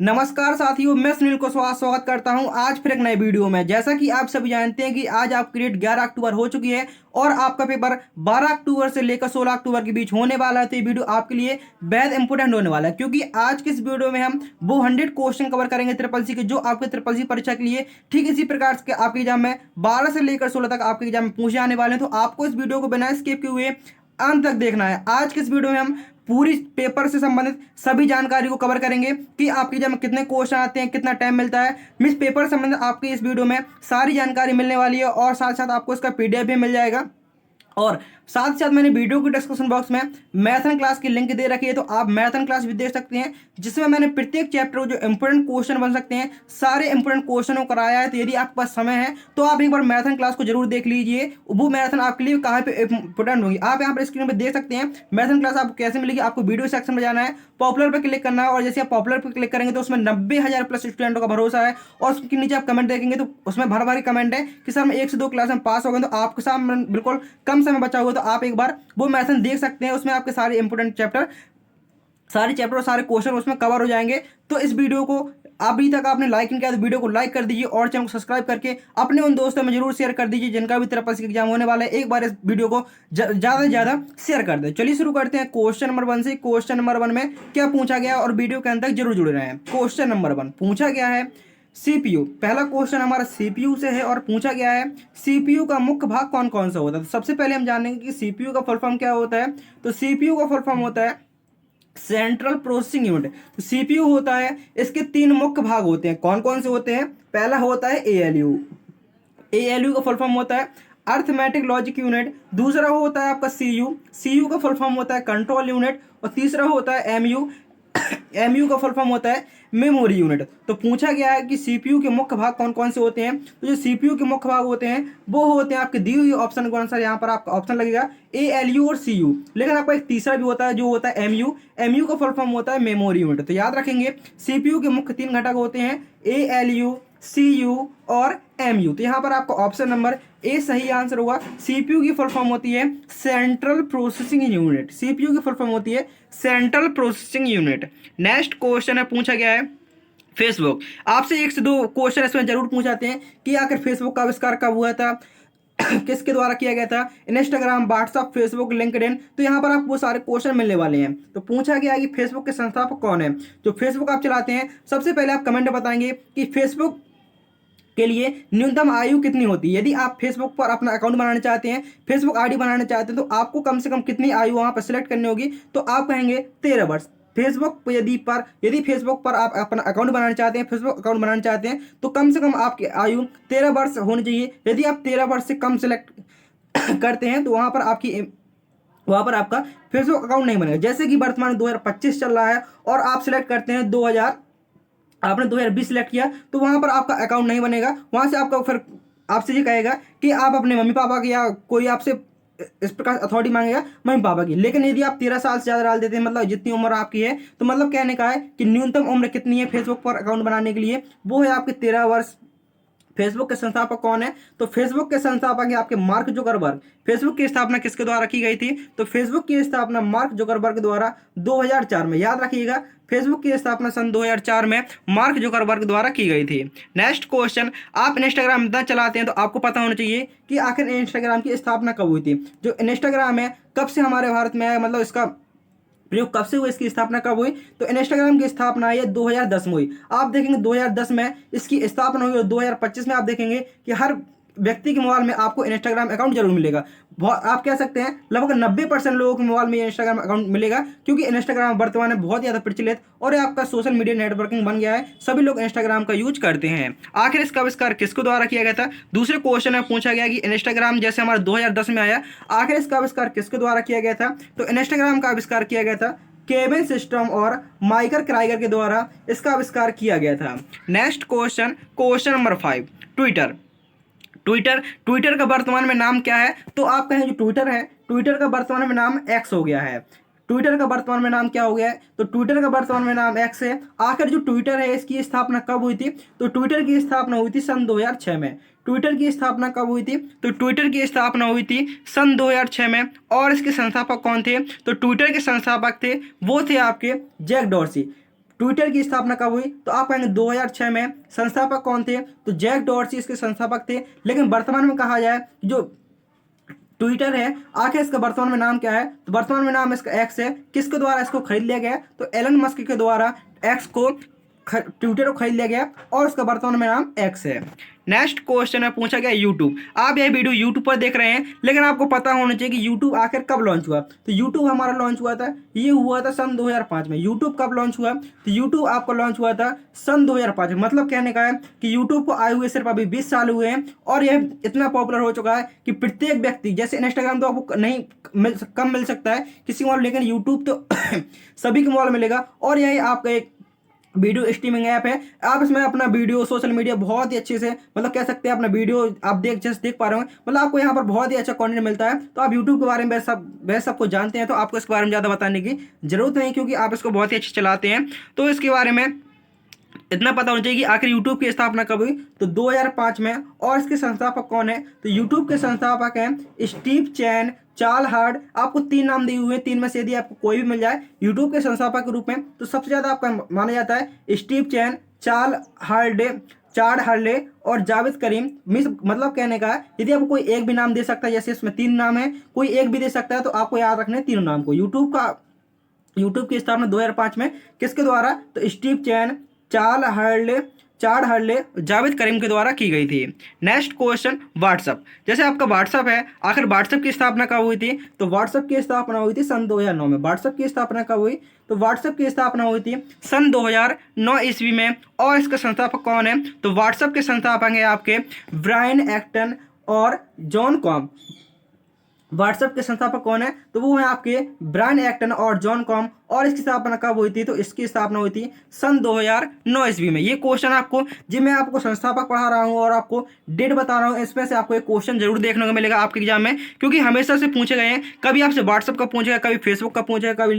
नमस्कार साथियों, मैं सुनील कुशवाहा स्वागत करता हूं आज फिर एक नए वीडियो में। जैसा कि आप सभी जानते हैं कि आज आपकी डेट 11 अक्टूबर हो चुकी है और आपका पेपर 12 अक्टूबर से लेकर 16 अक्टूबर के बीच होने वाला है। तो ये वीडियो आपके लिए बेहद इंपोर्टेंट होने वाला है, क्योंकि आज के इस वीडियो में हम वो 100 क्वेश्चन कवर करेंगे ट्रिपल सी के, जो आपके ट्रिपल सी परीक्षा के लिए ठीक इसी प्रकार के आपके एग्जाम में 12 से लेकर 16 तक आपके एग्जाम में पूछे जाने वाले हैं। तो आपको इस वीडियो को बिना स्किप किए हुए अंत तक देखना है। आज के इस वीडियो में हम पूरी पेपर से संबंधित सभी जानकारी को कवर करेंगे कि आपके एग्जाम में कितने क्वेश्चन आते हैं, कितना टाइम मिलता है। मिस पेपर से संबंधित आपकी इस वीडियो में सारी जानकारी मिलने वाली है और साथ साथ आपको इसका पीडीएफ भी मिल जाएगा। और साथ ही साथ मैंने वीडियो के डिस्क्रिप्शन बॉक्स में मैथन क्लास की लिंक दे रखी है, तो आप मैथन क्लास भी देख सकते हैं, जिसमें मैंने प्रत्येक चैप्टर जो इंपोर्टेंट क्वेश्चन बन सकते हैं सारे इंपोर्टेंट क्वेश्चनों को कराया है। तो यदि आपके पास समय है तो आप एक बार मैथन क्लास को जरूर देख लीजिए। वो मैथन आपके लिए कहाँ पे इंपोर्टेंट होगी आप यहाँ पर स्क्रीन पर देख सकते हैं। मैथन क्लास आपको कैसे मिलेगी, आपको वीडियो सेक्शन में जाना है, पॉपुलर पर क्लिक करना है और जैसे आप पॉपुलर पर क्लिक करेंगे तो उसमें 90,000 प्लस स्टूडेंटों का भरोसा है। और उसके नीचे आप कमेंट देखेंगे तो उसमें भर भर कमेंट है कि सर मैं 1 से 2 क्लास में पास हो गए। तो आपके सामने बिल्कुल कम समय बचा हुआ, तो आप एक बार वो मैथन देख सकते हैं। उसमें आपके सारे इंपोर्टेंट सारे चैप्टर और सारे क्वेश्चन उसमें कवर हो जाएंगे। तो इस वीडियो को अभी तक आपने लाइक नहीं किया तो वीडियो को लाइक कर दीजिए और चैनल को सब्सक्राइब करके अपने उन दोस्तों में जरूर शेयर कर दीजिए जिनका भी ट्रिपल सी एग्जाम होने वाला है। एक बार इस वीडियो को ज्यादा से ज्यादा शेयर कर दें। चलिए शुरू करते हैं क्वेश्चन नंबर 1 से। क्वेश्चन नंबर 1 में क्या पूछा गया और वीडियो के अंत तक जरूर जुड़े रहें। क्वेश्चन नंबर 1 पूछा गया है सीपीयू। पहला क्वेश्चन हमारा सीपीयू से है और पूछा गया है सीपीयू का मुख्य भाग कौन कौन सा होता है। तो सबसे पहले हम जानेंगे कि सीपीयू का फुल फॉर्म क्या होता है। तो सीपीयू का फुल फॉर्म होता है सेंट्रल प्रोसेसिंग यूनिट। तो सीपीयू होता है, इसके 3 मुख्य भाग होते हैं। कौन कौन से होते हैं? पहला होता है एएलयू। एएलयू का फुल फॉर्म होता है अर्थमेटिक लॉजिक यूनिट। दूसरा होता है आपका सीयू। सीयू का फुल फॉर्म होता है कंट्रोल यूनिट। और तीसरा होता है एमयू। एमयू का फुल फॉर्म होता है मेमोरी यूनिट। तो पूछा गया है कि सीपीयू के मुख्य भाग कौन कौन से होते हैं। तो जो सीपीयू के मुख्य भाग होते हैं वो होते हैं आपके दी हुई ऑप्शन के अनुसार, यहाँ पर आपका ऑप्शन लगेगा एएलयू और सीयू, लेकिन आपका एक तीसरा भी होता है जो होता है एमयू। एमयू का फुल फॉर्म होता है मेमोरी यूनिट। तो याद रखेंगे सीपीयू के मुख्य 3 घटक होते हैं एएलयू, सीयू और एमयू। तो यहाँ पर आपका ऑप्शन नंबर ए सही आंसर होगा। सीपीयू की फुल फॉर्म होती है सेंट्रल प्रोसेसिंग यूनिट। सीपीयू की फुल फॉर्म होती है central processing unit. Next question है, पूछा गया है फेसबुक। आपसे 1 से 2 क्वेश्चन इसमें जरूर पूछाते हैं कि आखिर फेसबुक का आविष्कार कब हुआ था, किसके द्वारा किया गया था। Instagram, WhatsApp, Facebook, LinkedIn. तो यहाँ पर आपको वो सारे क्वेश्चन मिलने वाले हैं। तो पूछा गया है कि फेसबुक के संस्थापक कौन है। जो फेसबुक आप चलाते हैं, सबसे पहले आप कमेंट में बताएंगे कि फेसबुक के लिए न्यूनतम आयु कितनी होती है। यदि आप फेसबुक पर अपना अकाउंट बनाना चाहते हैं, फेसबुक आईडी बनाना चाहते हैं, तो आपको कम से कम कितनी आयु वहां पर सिलेक्ट करनी होगी। तो आप कहेंगे 13 वर्ष। फेसबुक पर यदि फेसबुक पर आप अपना अकाउंट बनाना चाहते हैं, फेसबुक अकाउंट बनाना चाहते हैं, तो कम से कम आपकी आयु 13 वर्ष होनी चाहिए। यदि आप 13 वर्ष से कम सिलेक्ट करते हैं तो वहां पर आपका फेसबुक अकाउंट नहीं बनेगा। जैसे कि वर्तमान 2025 चल रहा है और आप सिलेक्ट करते हैं आपने 2020 सिलेक्ट किया, तो वहां पर आपका अकाउंट नहीं बनेगा। वहां से आपका फिर आपसे ये कहेगा कि आप अपने मम्मी पापा की या कोई आपसे इस प्रकार अथॉरिटी मांगेगा मम्मी पापा की। लेकिन यदि आप 13 साल से ज़्यादा डाल देते हैं, मतलब जितनी उम्र आपकी है, तो मतलब कहने का है कि न्यूनतम उम्र कितनी है फेसबुक पर अकाउंट बनाने के लिए, वो है आपके 13 वर्ष। फेसबुक के संस्थापक कौन है? तो फेसबुक के संस्थापक है आपके मार्क जुकरबर्ग। फेसबुक की स्थापना किसके द्वारा की गई थी? तो फेसबुक की स्थापना मार्क जुकरबर्ग द्वारा 2004 में, याद रखिएगा, फेसबुक की स्थापना सन 2004 में मार्क जुकरबर्ग द्वारा की गई थी। नेक्स्ट क्वेश्चन, आप इंस्टाग्राम इतना चलाते हैं तो आपको पता होना चाहिए कि आखिर इंस्टाग्राम की स्थापना कब हुई थी। जो इंस्टाग्राम है कब से हमारे भारत में आया, मतलब इसका प्रयोग कब से हुआ, इसकी स्थापना कब हुई। तो इंस्टाग्राम की स्थापना ये 2010 में हुई। आप देखेंगे 2010 में इसकी स्थापना हुई और 2025 में आप देखेंगे कि हर व्यक्ति के मोबाइल में आपको इंस्टाग्राम अकाउंट जरूर मिलेगा। आप कह सकते हैं लगभग 90% लोगों के मोबाइल में इंस्टाग्राम अकाउंट मिलेगा, क्योंकि इंस्टाग्राम वर्तमान में बहुत ज़्यादा प्रचलित और आपका सोशल मीडिया नेटवर्किंग बन गया है। सभी लोग इंस्टाग्राम का यूज करते हैं। आखिर इसका आविष्कार किसके द्वारा किया गया था? दूसरे क्वेश्चन में पूछा गया कि इंस्टाग्राम जैसे हमारा 2010 में आया, आखिर इसका आविष्कार किसके द्वारा किया गया था। तो इंस्टाग्राम का आविष्कार किया गया था केविन सिस्टम और माइकल क्राइगर के द्वारा इसका आविष्कार किया गया था। Next question number 5, Twitter. Twitter का वर्तमान में नाम क्या है? तो आप कहें जो ट्विटर है, ट्विटर का वर्तमान में नाम एक्स हो गया है। ट्विटर का वर्तमान में नाम क्या हो गया है? तो ट्विटर का वर्तमान में नाम एक्स है। आखिर जो ट्विटर है इसकी स्थापना कब हुई थी? तो ट्विटर की स्थापना हुई थी सन 2006 में। ट्विटर की स्थापना कब हुई थी? तो ट्विटर की स्थापना हुई थी सन 2006 में। और इसके संस्थापक कौन थे? तो ट्विटर के संस्थापक थे वो थे आपके जैक डॉर्सी। ट्विटर की स्थापना कब हुई? तो आप कहेंगे 2006 में। संस्थापक कौन थे? तो जैक डॉर्सी इसके संस्थापक थे। लेकिन वर्तमान में कहा जाए जो ट्विटर है, आखिर इसका वर्तमान में नाम क्या है? तो वर्तमान में नाम इसका एक्स है। किसके द्वारा इसको खरीद लिया गया? तो एलन मस्क के द्वारा एक्स को ट्विटर को खरीद लिया गया और उसका वर्तमान में नाम एक्स है। नेक्स्ट क्वेश्चन है पूछा गया यूट्यूब। आप यह वीडियो यूट्यूब पर देख रहे हैं, लेकिन आपको पता होना चाहिए कि यूट्यूब आखिर कब लॉन्च हुआ। तो यूट्यूब हमारा लॉन्च हुआ था, ये हुआ था सन 2005 में। यूट्यूब कब लॉन्च हुआ? तो यूट्यूब आपका लॉन्च हुआ था सन 2005 में। मतलब कहने का है कि यूट्यूब को आए हुए सिर्फ अभी 20 साल हुए हैं और यह इतना पॉपुलर हो चुका है कि प्रत्येक व्यक्ति, जैसे इंस्टाग्राम तो आपको नहीं कम मिल सकता है किसी मोबाइल, लेकिन यूट्यूब तो सभी के मोबाइल मिलेगा। और यही आपका एक वीडियो स्ट्रीमिंग ऐप है। आप इसमें अपना वीडियो सोशल मीडिया बहुत ही अच्छे से, मतलब कह सकते हैं अपना वीडियो आप जैसे देख पा रहे हो, मतलब आपको यहाँ पर बहुत ही अच्छा कंटेंट मिलता है। तो आप यूट्यूब के बारे में वह सबको जानते हैं, तो आपको इसके बारे में ज़्यादा बताने की जरूरत नहीं, क्योंकि आप इसको बहुत ही अच्छे चलाते हैं। तो इसके बारे में इतना पता होना चाहिए कि आखिर यूट्यूब की स्थापना कब हुई? तो 2005 में। और इसके संस्थापक कौन है? तो यूट्यूब के संस्थापक हैं स्टीव चैन, चार्ल्स हार्ड। आपको 3 नाम दिए हुए हैं, 3 में से यदि आपको कोई भी मिल जाए यूट्यूब के संस्थापक के रूप में, तो सबसे ज्यादा आपका माना जाता है स्टीव चैन, चार्ल्स हार्डे और जावेद करीम। मतलब कहने का है यदि आपको कोई एक भी नाम दे सकता है, जैसे इसमें 3 नाम है, कोई एक भी दे सकता है, तो आपको याद रखने तीनों नाम को। यूट्यूब की स्थापना 2005 में किसके द्वारा? तो Steve Chen, Charles Hardy, Jawed Karim के द्वारा की गई थी। Next question WhatsApp. जैसे आपका व्हाट्सअप है, आखिर व्हाट्सअप की स्थापना कब हुई थी? तो व्हाट्सअप की स्थापना हुई थी सन 2009 में। व्हाट्सअप की स्थापना कब हुई? तो व्हाट्सअप की स्थापना हुई थी सन 2009 ईस्वी में। और इसके संस्थापक कौन है? तो व्हाट्सअप के संस्थापक हैं आपके ब्रायन एक्टन और जॉन कॉम। व्हाट्सएप के संस्थापक कौन है? तो वो है आपके ब्रायन एक्टन और जॉन कॉम। और इसकी स्थापना कब हुई थी? तो इसकी स्थापना हुई थी सन 2009 ईस्वी में। ये क्वेश्चन आपको, जी मैं आपको संस्थापक पढ़ा रहा हूँ और आपको डेट बता रहा हूँ, इसमें से आपको एक क्वेश्चन जरूर देखने को मिलेगा आपके एग्जाम में, क्योंकि हमेशा से पूछे गए हैं। कभी आपसे व्हाट्सएप का पूछेगा, कभी फेसबुक का पूछेगा, कभी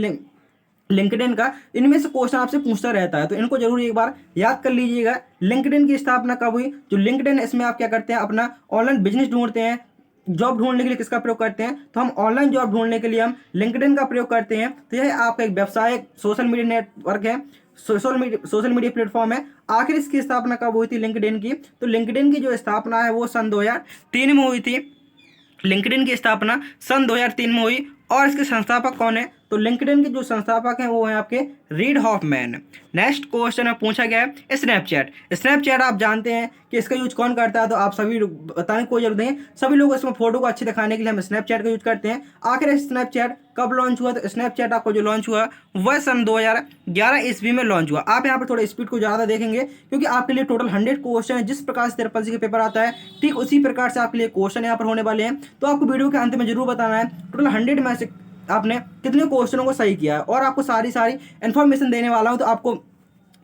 लिंक्डइन का। इनमें से क्वेश्चन आपसे पूछता रहता है, तो इनको जरूर एक बार याद कर लीजिएगा। लिंक्डइन की स्थापना कब हुई? जो लिंक्डइन, इसमें आप क्या करते हैं, अपना ऑनलाइन बिजनेस ढूंढते हैं। जॉब ढूंढने के लिए किसका प्रयोग करते हैं? तो हम ऑनलाइन जॉब ढूंढने के लिए हम लिंक्डइन का प्रयोग करते हैं। तो यह आपका एक व्यवसायिक सोशल मीडिया नेटवर्क है, सोशल मीडिया प्लेटफॉर्म है। आखिर इसकी स्थापना कब हुई थी लिंक्डइन की? तो लिंक्डइन की जो स्थापना है वो सन 2003 में हुई थी। लिंक्डइन की स्थापना सन 2003 में हुई। और इसके संस्थापक कौन है? तो लिंक्डइन के जो संस्थापक हैं वो हैं आपके रीड हॉफमैन। नेक्स्ट क्वेश्चन में पूछा गया है स्नैपचैट। स्नैपचैट आप जानते हैं कि इसका यूज कौन करता है, तो आप सभी बताने की कोई जरूरत नहीं, सभी लोग इसमें फोटो को अच्छे दिखाने के लिए हम स्नैपचैट का यूज करते हैं। आखिर स्नैपचैट कब लॉन्च हुआ? तो स्नैपचैट आपको जो लॉन्च हुआ वह सन 2011 ईस्वी में लॉन्च हुआ। आप यहाँ पर थोड़ा स्पीड को ज़्यादा देखेंगे, क्योंकि आपके लिए टोटल 100 क्वेश्चन है। जिस प्रकार से ट्रिपल सी का पेपर आता है, ठीक उसी प्रकार से आपके लिए क्वेश्चन यहाँ पर होने वाले हैं। तो आपको वीडियो के अंत में जरूर बताना है टोटल 100 में से आपने कितने क्वेश्चनों को सही किया है। और आपको सारी इन्फॉर्मेशन देने वाला हूं, तो आपको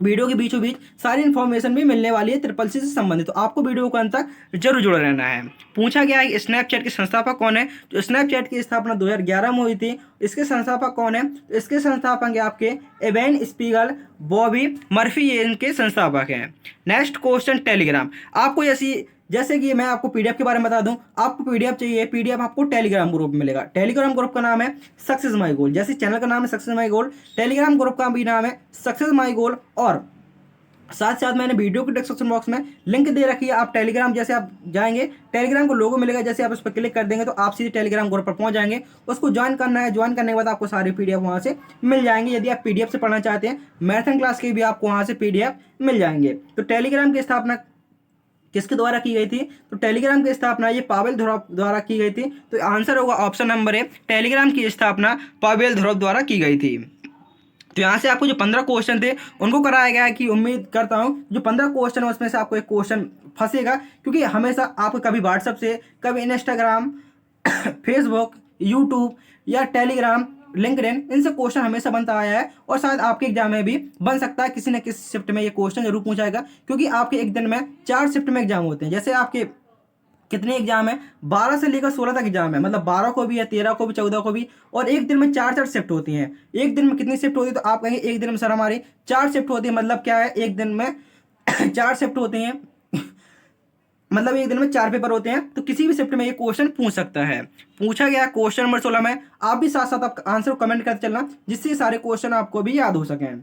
वीडियो के बीचों बीच सारी इन्फॉर्मेशन भी मिलने वाली है ट्रिपल सी से संबंधित। तो आपको वीडियो के अंत तक जरूर जुड़े रहना है। पूछा गया है स्नैपचैट के संस्थापक कौन है? तो स्नैपचैट की स्थापना 2011 में हुई थी। इसके संस्थापक कौन है? तो इसके संस्थापक आपके एवेन स्पीगल, बॉबी मर्फी, ये इनके संस्थापक हैं। Next question Telegram. आपको जैसे कि मैं आपको पीडीएफ के बारे में बता दूं, आपको पीडीएफ चाहिए, पीडीएफ आपको टेलीग्राम ग्रुप में मिलेगा। टेलीग्राम ग्रुप का नाम है सक्सेस माई गोल। जैसे चैनल का नाम है सक्सेस माई गोल, टेलीग्राम ग्रुप का भी नाम है सक्सेस माई गोल। और साथ साथ मैंने वीडियो के डिस्क्रिप्शन बॉक्स में लिंक दे रखी है। आप टेलीग्राम, जैसे आप जाएंगे टेलीग्राम को लोगो मिलेगा, जैसे आप उस पर क्लिक कर देंगे तो आप सीधे टेलीग्राम ग्रुप पर पहुंच जाएंगे। उसको ज्वाइन करना है, ज्वाइन करने के बाद आपको सारे पीडीएफ वहां से मिल जाएंगे। यदि आप पीडीएफ से पढ़ना चाहते हैं, मैराथन क्लास के भी आपको वहां से पीडीएफ मिल जाएंगे। तो टेलीग्राम की स्थापना किसके द्वारा की गई थी? तो टेलीग्राम की स्थापना ये पावेल धुरव द्वारा की गई थी। तो आंसर होगा ऑप्शन नंबर ए, टेलीग्राम की स्थापना पावेल धुरव द्वारा की गई थी। तो यहाँ से आपको जो 15 क्वेश्चन थे उनको कराया गया है, कि उम्मीद करता हूँ जो 15 क्वेश्चन है उसमें से आपको एक क्वेश्चन फंसेगा, क्योंकि हमेशा आपको कभी व्हाट्सएप से, कभी इंस्टाग्राम, फेसबुक, यूट्यूब या टेलीग्राम, लिंक्डइन, इनसे क्वेश्चन हमेशा बनता आया है। और शायद आपके एग्जाम में भी बन सकता है, किसी न किसी शिफ्ट में ये क्वेश्चन जरूर पूछा जाएगा, क्योंकि आपके एक दिन में 4 शिफ्ट में एग्जाम होते हैं। जैसे आपके कितने एग्जाम है? 12 से लेकर 16 तक एग्जाम है, मतलब 12 को भी है, 13 को भी, 14 को भी। और एक दिन में 4 शिफ्ट होती हैं। एक दिन में कितनी शिफ्ट होती है? तो आप कहेंगे एक दिन में सर हमारी 4 शिफ्ट होती है। मतलब क्या है, एक दिन में 4 शिफ्ट होती हैं, मतलब एक दिन में 4 पेपर होते हैं। तो किसी भी शिफ्ट में ये क्वेश्चन पूछ सकता है। पूछा गया क्वेश्चन नंबर 16 में। आप भी साथ साथ आप आंसर कमेंट करते चलना, जिससे सारे क्वेश्चन आपको भी याद हो सकें।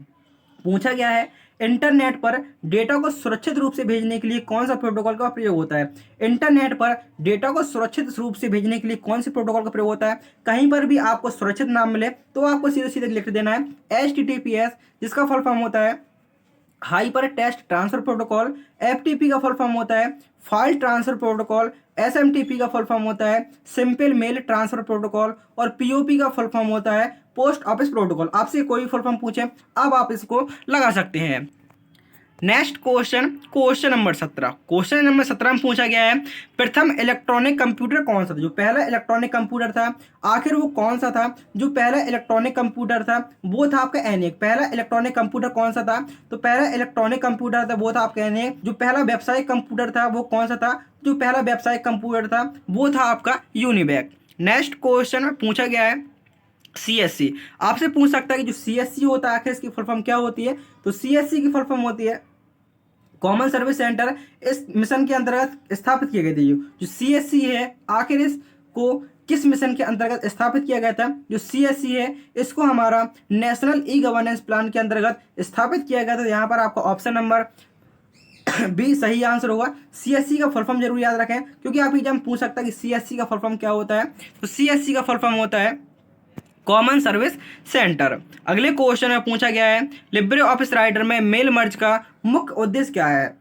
पूछा गया है इंटरनेट पर डेटा को सुरक्षित रूप से भेजने के लिए कौन सा प्रोटोकॉल का प्रयोग होता है। इंटरनेट पर डेटा को सुरक्षित रूप से भेजने के लिए कौन से प्रोटोकॉल का प्रयोग होता है। कहीं पर भी आपको सुरक्षित नाम मिले तो आपको सीधे सीधे लिख देना है HTTPS, जिसका फुल फॉर्म होता है hyper text transfer protocol. FTP का फुल फॉर्म होता है फाइल ट्रांसफर प्रोटोकॉल। SMTP का फुल फॉर्म होता है सिंपल मेल ट्रांसफर प्रोटोकॉल। और POP का फुल फॉर्म होता है पोस्ट ऑफिस प्रोटोकॉल। आपसे कोई फुल फॉर्म पूछे अब आप इसको लगा सकते हैं। Next question, question number 17। Question number 17 में पूछा गया है प्रथम इलेक्ट्रॉनिक कंप्यूटर कौन सा था। जो पहला इलेक्ट्रॉनिक कंप्यूटर था आखिर वो कौन सा था। जो पहला इलेक्ट्रॉनिक कंप्यूटर था वो था आपका ENIAC। पहला इलेक्ट्रॉनिक कंप्यूटर कौन सा था, तो पहला इलेक्ट्रॉनिक कंप्यूटर था वो था आपका ENIAC। जो पहला व्यावसायिक कंप्यूटर था वो कौन सा था, जो पहला व्यावसायिक कंप्यूटर था वो था आपका यूनिवैक। नेक्स्ट क्वेश्चन में पूछा गया है CSC। आपसे पूछ सकता है कि जो CSC होता है आखिर इसकी फुल फॉर्म क्या होती है। तो CSC की फुल फॉर्म होती है कॉमन सर्विस सेंटर। इस मिशन के अंतर्गत स्थापित किए गए थे। जो CSC है आखिर इसको किस मिशन के अंतर्गत स्थापित किया गया था। जो CSC है इसको हमारा नेशनल E-गवर्नेंस प्लान के अंतर्गत स्थापित किया गया था। यहाँ पर आपका ऑप्शन नंबर B सही आंसर होगा। CSC का फुल फॉर्म जरूर याद रखें क्योंकि आप एग्जाम पूछ सकता है कि CSC का फुल फॉर्म क्या होता है। तो CSC का फुल फॉर्म होता है कॉमन सर्विस सेंटर। अगले क्वेश्चन में पूछा गया है लिब्रे ऑफिस राइटर में मेल मर्ज का मुख्य उद्देश्य क्या है।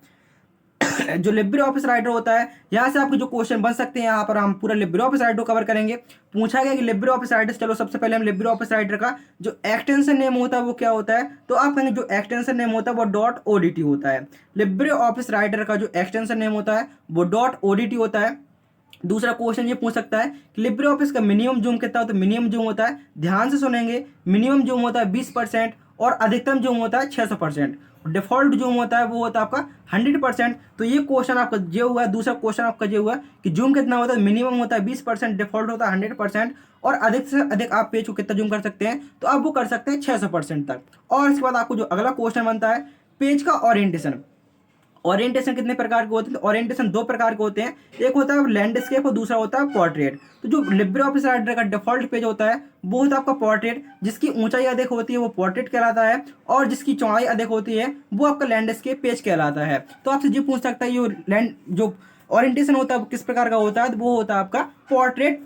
जो लिब्रे ऑफिस राइटर होता है यहाँ से आपको जो क्वेश्चन बन सकते हैं, यहाँ पर हम पूरा लिब्रे ऑफिस राइटर कवर करेंगे। पूछा गया कि लिब्रे ऑफिस राइटर, चलो सबसे पहले हम लिब्रे ऑफिस राइटर का जो एक्सटेंशन नेम होता है वो क्या होता है। तो आप कहेंगे जो एक्सटेंशन नेम होता है वो .odt होता है। लिब्रे ऑफिस राइटर का जो एक्सटेंशन नेम होता है वो .odt होता है। दूसरा क्वेश्चन ये पूछ सकता है कि लिब्रे ऑफिस का मिनिमम जूम कितना होता है। मिनिमम जूम होता है, ध्यान से सुनेंगे, मिनिमम जूम होता है 20% और अधिकतम जूम होता है 600%। डिफॉल्ट जूम होता है वो होता है आपका 100%। तो ये क्वेश्चन आपका जो हुआ है, दूसरा क्वेश्चन आपका जो हुआ कि जूम कितना होता है। मिनिमम होता है 20%, डिफॉल्ट होता है 100% और अधिक से अधिक आप पेज को कितना जूम कर सकते हैं, तो आप वो कर सकते हैं 600% तक। और इसके बाद आपको जो अगला क्वेश्चन बनता है पेज का ओरिएंटेशन। ओरिएंटेशन कितने प्रकार के होते हैं। तो ओरिएंटेशन 2 प्रकार के होते हैं, एक होता है लैंडस्केप और दूसरा होता है पोर्ट्रेट। तो जो लिब्रे ऑफिस राइटर का डिफॉल्ट पेज होता है वो होता है आपका पोर्ट्रेट। जिसकी ऊंचाई अधिक होती है वो पोर्ट्रेट कहलाता है और जिसकी चौड़ाई अधिक होती है वो आपका लैंडस्केप पेज कहलाता है। तो आपसे जो पूछ सकता है जो ओरिएंटेशन होता है वो किस प्रकार का होता है, तो वो होता है आपका पोर्ट्रेट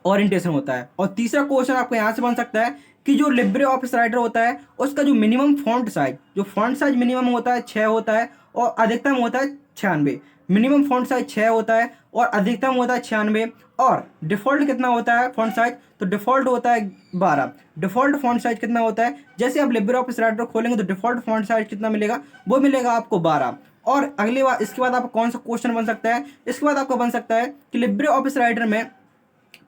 ओरिएंटेशन होता है। और तीसरा क्वेश्चन आपको यहाँ से बन सकता है कि जो लिब्रे ऑफिस राइटर होता है उसका जो मिनिमम फॉन्ट साइज, जो फॉन्ट साइज मिनिमम होता है 6 होता है और अधिकतम होता है 96। मिनिमम फॉन्ट साइज 6 होता है और अधिकतम होता है 96। और डिफॉल्ट कितना होता है फॉन्ट साइज, तो डिफॉल्ट होता है 12। डिफॉल्ट फॉन्ट साइज कितना होता है, जैसे आप लिब्रे ऑफिस राइटर खोलेंगे तो डिफॉल्ट फॉन्ट साइज कितना मिलेगा, वो मिलेगा आपको 12। और अगली बार इसके बाद आपको कौन सा क्वेश्चन बन सकता है, इसके बाद आपको बन सकता है कि लिब्रे ऑफिस राइटर में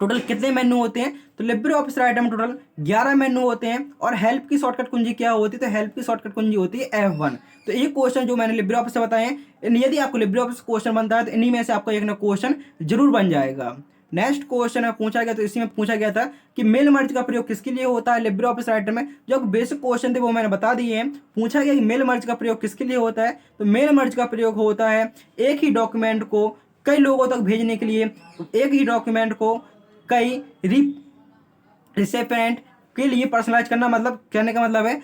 टोटल कितने मेन्यू होते हैं। तो लिब्रे ऑफिस राइटर में टोटल 11 मेन्यू होते हैं। और हेल्प की शॉर्टकट कुंजी क्या होती है, तो हेल्प की शॉर्टकट कुंजी होती है F1। तो ये क्वेश्चन जो मैंने लिब्रे ऑफिस से बताए हैं, यदि आपको लिब्रे ऑफिस क्वेश्चन बनता है तो इन्हीं में से आपका एक ना क्वेश्चन जरूर बन जाएगा। नेक्स्ट क्वेश्चन है पूछा गया, तो इसी में पूछा गया था कि मेल मर्ज का प्रयोग किसके लिए होता है लिब्रे ऑफिस राइटर में। जो बेसिक क्वेश्चन थे वो मैंने बता दिए हैं। पूछा गया कि मेल मर्ज का प्रयोग किसके लिए होता है, तो मेल मर्ज का प्रयोग होता है एक ही डॉक्यूमेंट को कई लोगों तक भेजने के लिए। एक ही डॉक्यूमेंट को कई रिसिपिएंट के लिए पर्सनलाइज करना, मतलब कहने का मतलब है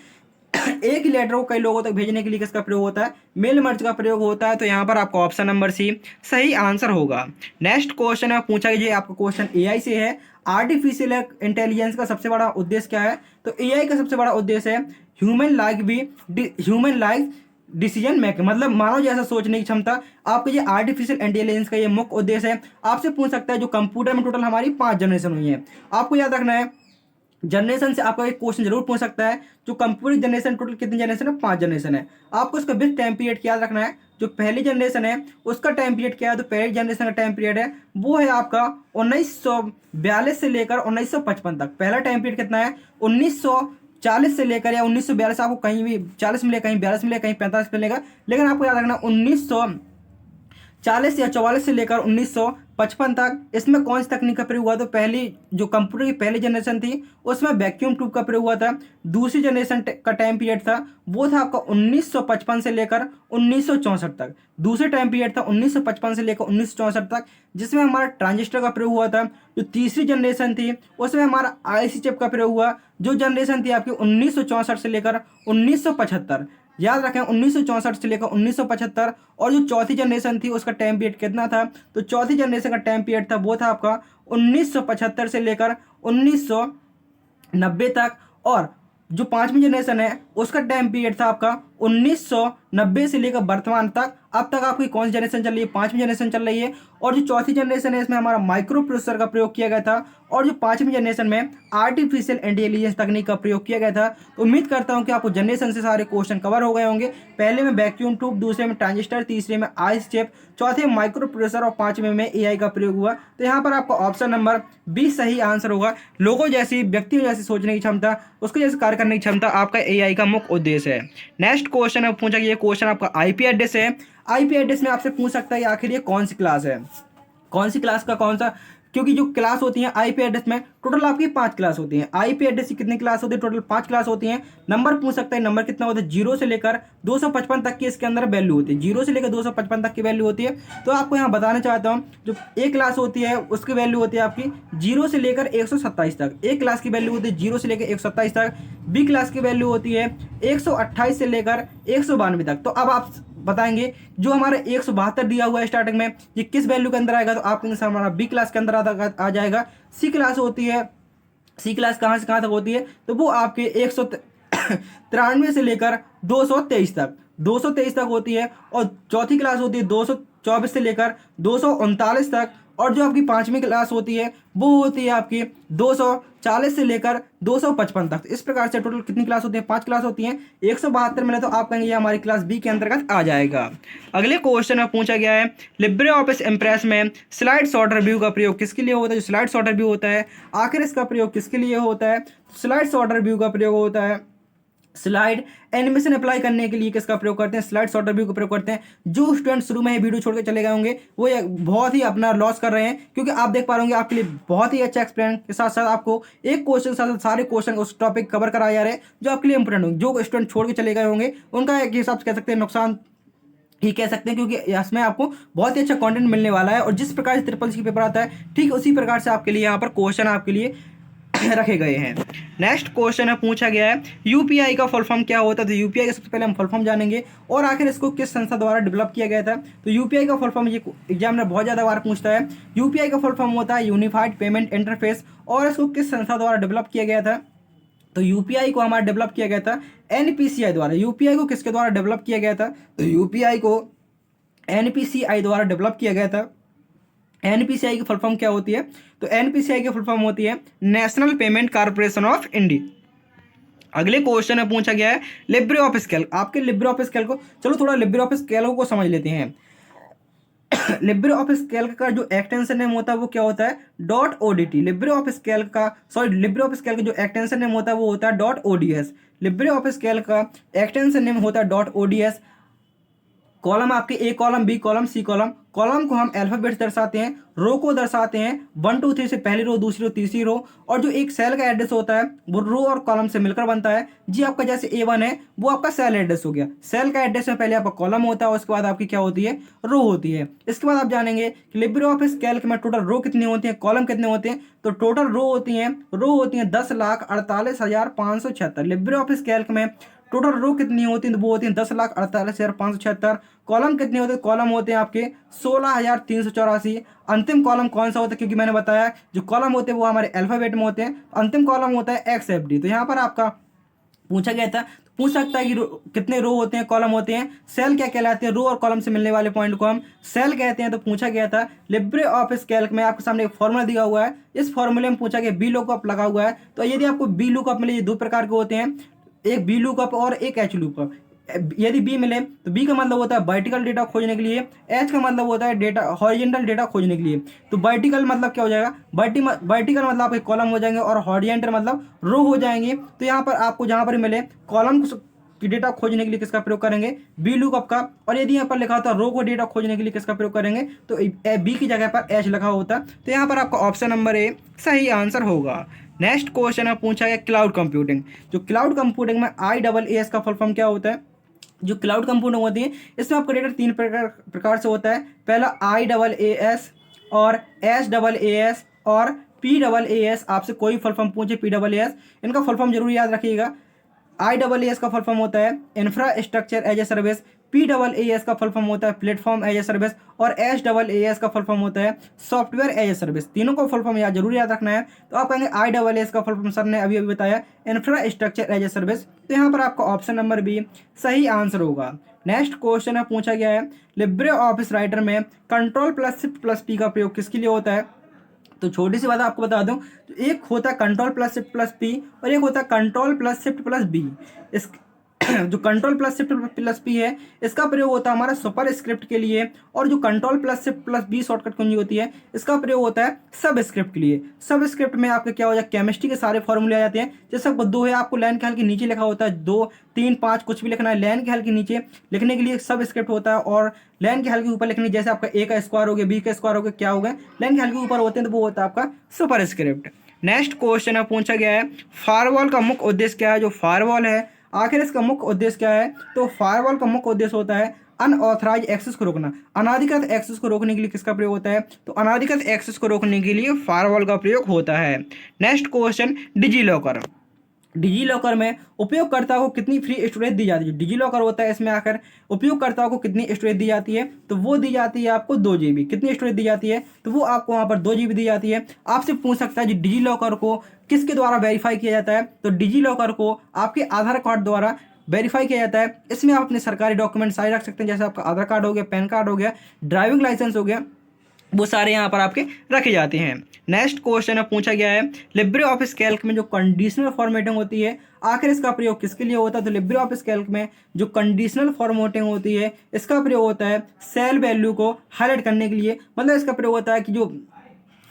एक ही लेटर को कई लोगों तक भेजने के लिए किसका प्रयोग होता है, मेल मर्ज का प्रयोग होता है। तो यहाँ पर आपका ऑप्शन नंबर C सही आंसर होगा। नेक्स्ट क्वेश्चन है पूछा कीजिए, आपका क्वेश्चन AI से है। आर्टिफिशियल इंटेलिजेंस का सबसे बड़ा उद्देश्य क्या है, तो AI का सबसे बड़ा उद्देश्य है ह्यूमन लाइक डिसीजन मेकिंग, मतलब मानव जैसा सोचने की क्षमता। आपका ये आर्टिफिशियल इंटेलिजेंस का ये मुख्य उद्देश्य है। आपसे पूछ सकता है जो कंप्यूटर में टोटल हमारी 5 जनरेशन हुई है, आपको याद रखना है जनरेशन से आपका एक क्वेश्चन जरूर पूछ सकता है। जो कंप्यूटर जनरेशन टोटल कितनी जनरेशन है, 5 जनरेशन है। आपको उसका बेस्ट टाइम पीरियड याद रखना है। जो पहली जनरेशन है उसका टाइम पीरियड क्या है, तो पहली जनरेशन का टाइम पीरियड है वो है आपका 1942 से लेकर 1955 तक। पहला टाइम पीरियड कितना है 1940 से लेकर या 1942, आपको कहीं भी 40 मिलेगा, कहीं 42 मिलेगा, कहीं 45 मिलेगा, लेकिन आपको याद रखना 1940 या 44 से लेकर 55 तक इसमें कौन सी तकनीक का प्रयोग हुआ? तो पहली जो कंप्यूटर की पहली जनरेशन थी उसमें वैक्यूम ट्यूब का प्रयोग हुआ था। दूसरी जनरेशन का टाइम पीरियड था वो था आपका 1955 से लेकर 1964 तक। दूसरे टाइम पीरियड था 1955 से लेकर 1964 तक, जिसमें हमारा ट्रांजिस्टर का प्रयोग हुआ था। जो तीसरी जनरेशन थी उसमें हमारा आईसी चिप का प्रयोग हुआ। जो जनरेशन थी आपकी 1964 से लेकर 1975, याद रखें 1964 से लेकर 1975। और जो चौथी जनरेशन थी उसका टाइम पीरियड कितना था? तो चौथी जनरेशन का टाइम पीरियड था वो था आपका 1975 से लेकर 1990 तक। और जो पांचवी जनरेशन है उसका टाइम पीरियड था आपका 1990 से लेकर वर्तमान तक। अब तक आपकी कौन सी जनरेशन चल रही है? पांचवी जनरेशन चल रही है। और जो चौथी जनरेशन है इसमें हमारा माइक्रो प्रोसेसर का प्रयोग किया गया था। और जो पांचवी जनरेशन में आर्टिफिशियल इंटेलिजेंस तकनीक का प्रयोग किया गया था। तो उम्मीद करता हूं कि आपको जनरेशन से सारे क्वेश्चन कवर हो गए होंगे। पहले में वैक्यूम ट्यूब, दूसरे में ट्रांजिस्टर, तीसरे में आइस चिप, चौथे में माइक्रो प्रोसेसर और पांचवें में एआई का प्रयोग हुआ। तो यहाँ पर आपका ऑप्शन नंबर 20 सही आंसर होगा। लोगों जैसी, व्यक्तियों जैसी सोचने की क्षमता, उसके जैसे कार्य करने की क्षमता आपका एआई का मुख्य उद्देश्य है। नेक्स्ट क्वेश्चन है पूछा कि ये क्वेश्चन आपका आईपी एड्रेस है। आईपी एड्रेस में आपसे पूछ सकता है कि आखिर ये कौन सी क्लास है, कौन सी क्लास का कौन सा, क्योंकि जो क्लास होती है आईपी एड्रेस में टोटल आपकी 5 क्लास होती हैं। आईपी एड्रेस की कितनी क्लास होती है? टोटल 5 क्लास होती हैं। नंबर पूछ सकता है, नंबर कितना होता है? 0 से लेकर 255 तक की इसके अंदर वैल्यू होती है। 0 से लेकर 255 तक की वैल्यू होती है। तो आपको यहाँ बताना चाहता हूँ, जो ए क्लास होती है उसकी वैल्यू होती है आपकी 0 से लेकर 127 तक। ए क्लास की वैल्यू होती है 0 से लेकर 127 तक। बी क्लास की वैल्यू होती है 128 से लेकर 192 तक। तो अब आप बताएंगे जो हमारा 172 दिया हुआ है स्टार्टिंग में, ये किस वैल्यू के अंदर आएगा? तो आपके आंसर हमारा बी क्लास के अंदर आ जाएगा। सी क्लास होती है, सी क्लास कहाँ से कहाँ तक होती है? तो वो आपके 193 से लेकर 223 तक, 223 तक होती है। और चौथी क्लास होती है 224 से लेकर 239 तक। और जो आपकी पांचवी क्लास होती है वो होती है आपकी 240 से लेकर 255 तक। इस प्रकार से टोटल कितनी क्लास होती है? 5 क्लास होती हैं। 172 मिले तो आप कहेंगे ये हमारी क्लास बी के अंतर्गत आ जाएगा। अगले क्वेश्चन में पूछा गया है, लिब्रे ऑफिस इम्प्रेस में स्लाइड शॉर्ट रिव्यू का प्रयोग किसके लिए होता है? जो स्लाइड शॉर्ट रिव्यू होता है आखिर इसका प्रयोग किसके लिए होता है? स्लाइड शॉर्ट रिव्यू का प्रयोग होता है स्लाइड एनिमेशन अप्लाई करने के लिए। किसका प्रयोग करते हैं? स्लाइड शॉर्ट रिव्यू का प्रयोग करते हैं। जो स्टूडेंट शुरू में ही वीडियो छोड़ के चले गए होंगे वो बहुत ही अपना लॉस कर रहे हैं, क्योंकि आप देख पा रहे होंगे आपके लिए बहुत ही अच्छा एक्सप्लेन के साथ साथ आपको एक क्वेश्चन के साथ सारे क्वेश्चन उस टॉपिक कवर कराए जा रहे हैं जो आपके लिए इंपोर्टेंट होंगे। जो स्टूडेंट छोड़ के चले गए होंगे उनका एक हिसाब से कह सकते हैं नुकसान ही कह सकते हैं, क्योंकि इसमें आपको बहुत ही अच्छा कंटेंट मिलने वाला है। और जिस प्रकार से ट्रिपल सी पेपर आता है ठीक उसी प्रकार से आपके लिए यहाँ पर क्वेश्चन आपके लिए रखे गए हैं। नेक्स्ट क्वेश्चन है पूछा गया है, यूपीआई का फुल फॉर्म क्या होता है? तो यूपीआई का सबसे पहले हम फुल फॉर्म जानेंगे और आखिर इसको किस संस्था द्वारा डेवलप किया गया था। तो यूपीआई का फुल फॉर्म ये एग्जामिनर बहुत ज़्यादा बार पूछता है। यूपीआई का फुल फॉर्म होता है यूनिफाइड पेमेंट इंटरफेस। और इसको किस संस्था द्वारा डेवलप किया गया था? तो यूपीआई को हमारा डेवलप किया गया था एनपीसीआई द्वारा। यूपीआई को किसके द्वारा डेवलप किया गया था? तो यूपीआई को एनपीसीआई द्वारा डेवलप किया गया था। एनपीसीआई की फुल फॉर्म क्या होती है? तो एनपीसीआई की फुल फॉर्म होती है national payment corporation of India. अगले क्वेश्चन में पूछा गया है लिब्रे ऑफिस कैल्क। आपके लिब्रे ऑफिस कैल्क को, चलो थोड़ा लिब्रे ऑफिस कैल्क को समझ लेते हैं। लिब्रे ऑफिस कैल्क का जो एक्सटेंशन नेम होता है वो क्या होता है? .odt। लिब्रे ऑफिस कैल्क का लिब्रे ऑफिस कैल्क जो एक्सटेंशन नेम होता है वो होता है .ods। लिब्रे ऑफिस कैल्क का एक्सटेंशन नेम होता है .ods। कॉलम आपके A column, B column, C column. Column को हम अल्फाबेट दर्शाते हैं, रो को दर्शाते हैं 1 2 3 से पहली रो, दूसरी रो, तीसरी रो। और जो एक सेल का एड्रेस होता है वो रो और कॉलम से मिलकर बनता है। जी आपका जैसे A1 है वो आपका सेल एड्रेस हो गया। सेल का एड्रेस में पहले आपका कॉलम होता है, उसके बाद आपकी क्या होती है? रो होती है। इसके बाद आप जानेंगे कि लिब्रे ऑफिस कैल्क में टोटल रो कितनी होती है, कॉलम कितने होते हैं? तो टोटल रो होती हैं 10,48,576। लिब्रे ऑफिस कैल्क में टोटल रो कितनी होती है? वो होती है 10,48,576। कॉलम कितने होते हैं? कॉलम होते हैं आपके 16,384। अंतिम कॉलम कौन सा होता है? क्योंकि मैंने बताया जो कॉलम होते हैं वो हमारे अल्फाबेट में होते हैं। अंतिम कॉलम होता है XFD। तो यहाँ पर आपका पूछा गया था, पूछ सकता है कि कितने रो होते हैं, कॉलम होते हैं। सेल क्या कहलाते हैं? रो और कॉलम से मिलने वाले पॉइंट को हम सेल कहते हैं। तो पूछा गया था लिब्रे ऑफिस कैल्क में आपके सामने एक फॉर्मूला दिया हुआ है। इस फॉर्मूले में पूछा गया बी लुकअप लगा हुआ है। तो यदि आपको बी लुकअप मिले, ये 2 प्रकार के होते हैं, एक बी लुकअप और एक एच लुकअप। यदि बी मिले तो बी का मतलब होता है वर्टिकल डेटा खोजने के लिए, एच का मतलब होता है डेटा हॉरिजॉन्टल डेटा खोजने के लिए। तो वर्टिकल मतलब क्या हो जाएगा? वर्टिकल मतलब आपके कॉलम हो जाएंगे और हॉरिजॉन्टल मतलब रो हो जाएंगे। तो यहाँ पर आपको जहाँ पर मिले कॉलम की डेटा खोजने के लिए किसका प्रयोग करेंगे, बी लुकअप का। और यदि यहाँ पर लिखा होता है रो को डेटा खोजने के लिए किसका प्रयोग करेंगे, तो बी की जगह पर एच लिखा होता। तो यहाँ पर आपका ऑप्शन नंबर ए सही आंसर होगा। नेक्स्ट क्वेश्चन है पूछा गया क्लाउड कंप्यूटिंग। जो क्लाउड कंप्यूटिंग में IaaS का फुल फॉर्म क्या होता है। जो क्लाउड कंप्यूटिंग होती है इसमें आपका डेटा तीन प्रकार से होता है। पहला IaaS और SaaS और PaaS। आपसे कोई फुल फॉर्म पूछे PaaS, इनका फुल फॉर्म जरूर याद रखिएगा। IaaS का फुल फॉर्म होता है infrastructure as a service, PaaS का फुल फॉर्म होता है प्लेटफॉर्म एज ए सर्विस और SaaS का फुल फॉर्म होता है सॉफ्टवेयर एज ए सर्विस। तीनों को फुल फॉर्म जरूर याद रखना है। तो आप कहेंगे IaaS का फुल फॉर्म सर ने अभी बताया इंफ्रास्ट्रक्चर एज ए सर्विस। तो यहाँ पर आपका ऑप्शन नंबर बी सही आंसर होगा। नेक्स्ट क्वेश्चन है पूछा गया है लिब्रे ऑफिस राइटर में Ctrl+Shift+P का प्रयोग किसके लिए होता है। तो छोटी सी बात आपको बता दूं, तो एक होता है Ctrl+Shift+P और एक होता है Ctrl+Shift+B। इस जो Ctrl+Shift+P है इसका प्रयोग होता है हमारा सुपर स्क्रिप्ट के लिए, और जो Ctrl+Shift+B शॉर्टकट कुंजी होती है इसका प्रयोग होता है सब स्क्रिप्ट के लिए। सब स्क्रिप्ट में आपके क्या हो जाए, केमिस्ट्री के सारे फॉर्मूले आ जाते हैं। जैसे आपको 2 है, आपको लाइन के हल के नीचे लिखा होता है 2 3 5 कुछ भी लिखना है, लाइन के हल के नीचे लिखने के लिए सब स्क्रिप्ट होता है, और लाइन के हल के ऊपर लिखने जैसे आपका A का स्क्वायर हो गया, B का स्क्वायर हो गया, क्या हो गया, लाइन के हल के ऊपर होते हैं, तो वो होता है आपका सुपर स्क्रिप्ट। नेक्स्ट क्वेश्चन है पूछा गया है फायरवॉल का मुख्य उद्देश्य क्या है। जो फायरवॉल है आखिर इसका मुख्य उद्देश्य क्या है, तो फायरवॉल का मुख्य उद्देश्य होता है अनऑथराइज एक्सेस को रोकना। अनाधिकृत एक्सेस को रोकने के लिए किसका प्रयोग होता है, तो अनाधिकृत एक्सेस को रोकने के लिए फायरवॉल का प्रयोग होता है। Next question digi locker. Digi locker में उपयोगकर्ता को कितनी फ्री स्टोरेज दी जाती है। जो डिजी लॉकर होता है इसमें आकर उपयोगकर्ता को कितनी स्टोरेज दी जाती है, तो वो दी जाती है आपको 2 GB। कितनी स्टोरेज दी जाती है, तो वो आपको वहाँ पर 2 GB दी जाती है। आपसे पूछ सकता है डिजी लॉकर को किसके द्वारा वेरीफाई किया जाता है, तो डिजी लॉकर को आपके आधार कार्ड द्वारा वेरीफाई किया जाता है। इसमें आप अपने सरकारी डॉक्यूमेंट सारे रख सकते हैं, जैसे आपका आधार कार्ड हो गया, पैन कार्ड हो गया, ड्राइविंग लाइसेंस हो गया, वो सारे यहाँ पर आपके रखे जाते हैं। नेक्स्ट क्वेश्चन है पूछा गया है लिब्रे ऑफिस कैल्क में जो कंडीशनल फॉर्मेटिंग होती है आखिर इसका प्रयोग किसके लिए होता है। तो लिब्रे ऑफिस कैल्क में जो कंडीशनल फॉर्मेटिंग होती है इसका प्रयोग होता है सेल वैल्यू को हाईलाइट करने के लिए। मतलब इसका प्रयोग होता है कि जो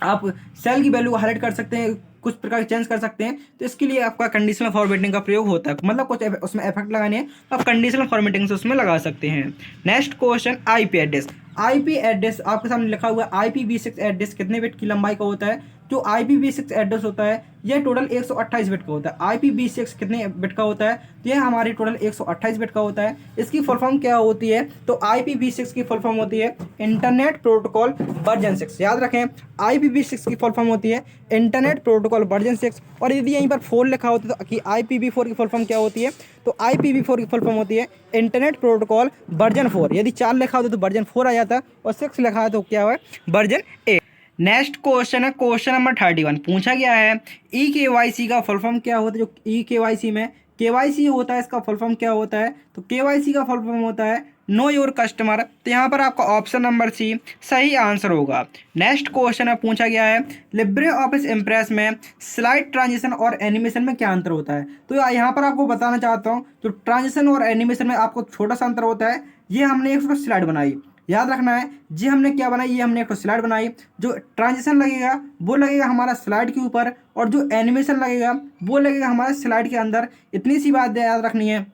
आप सेल की वैल्यू को हाईलाइट कर सकते हैं, कुछ प्रकार चेंज कर सकते हैं, तो इसके लिए आपका कंडीशनल फॉर्मेटिंग का प्रयोग होता है। मतलब कुछ उसमें इफेक्ट लगाने हैं तो आप कंडीशनल फॉर्मेटिंग से उसमें लगा सकते हैं। Next question IP address. IP address आपके सामने लिखा हुआ है IPv6 एड्रेस कितने बिट की लंबाई का होता है। जो IPv6 एड्रेस होता है यह टोटल 128 बिट का होता है। IPv6 कितने बिट का होता है, तो यह हमारी टोटल 128 बिट का होता है। इसकी फुल फॉर्म क्या होती है, तो IPv6 की फुल फॉर्म होती है इंटरनेट प्रोटोकॉल वर्जन 6। याद रखें IPv6 की फुल फॉर्म होती है इंटरनेट प्रोटोकॉल वर्जन 6। और यदि यहीं पर 4 लिखा होता है तो कि IPv4 की फुल फॉर्म क्या होती है, तो IPv4 की फुल फॉर्म होती है इंटरनेट प्रोटोकॉल वर्जन 4। यदि 4 लिखा होता तो वर्जन 4 आ जाता, और 6 लिखा है तो क्या है वर्जन 8। नेक्स्ट क्वेश्चन है क्वेश्चन नंबर 31। पूछा गया है eKYC का फुल फॉर्म क्या होता है। जो eKYC में KYC होता है इसका फुल फॉर्म क्या होता है, तो KYC का फुल फॉर्म होता है नो योर कस्टमर। तो यहाँ पर आपका ऑप्शन नंबर सी सही आंसर होगा। नेक्स्ट क्वेश्चन है पूछा गया है लिब्रे ऑफिस इम्प्रेस में स्लाइड ट्रांजिशन और एनिमेशन में क्या अंतर होता है। तो यहाँ पर आपको बताना चाहता हूँ जो ट्रांजिशन और एनिमेशन में आपको छोटा सा अंतर होता है। ये हमने एक स्लाइड बनाई, याद रखना है जी हमने क्या बनाई, ये हमने एक स्लाइड बनाई। जो ट्रांजिशन लगेगा वो लगेगा हमारा स्लाइड के ऊपर, और जो एनिमेशन लगेगा वो लगेगा हमारे स्लाइड के अंदर। इतनी सी बात याद रखनी है,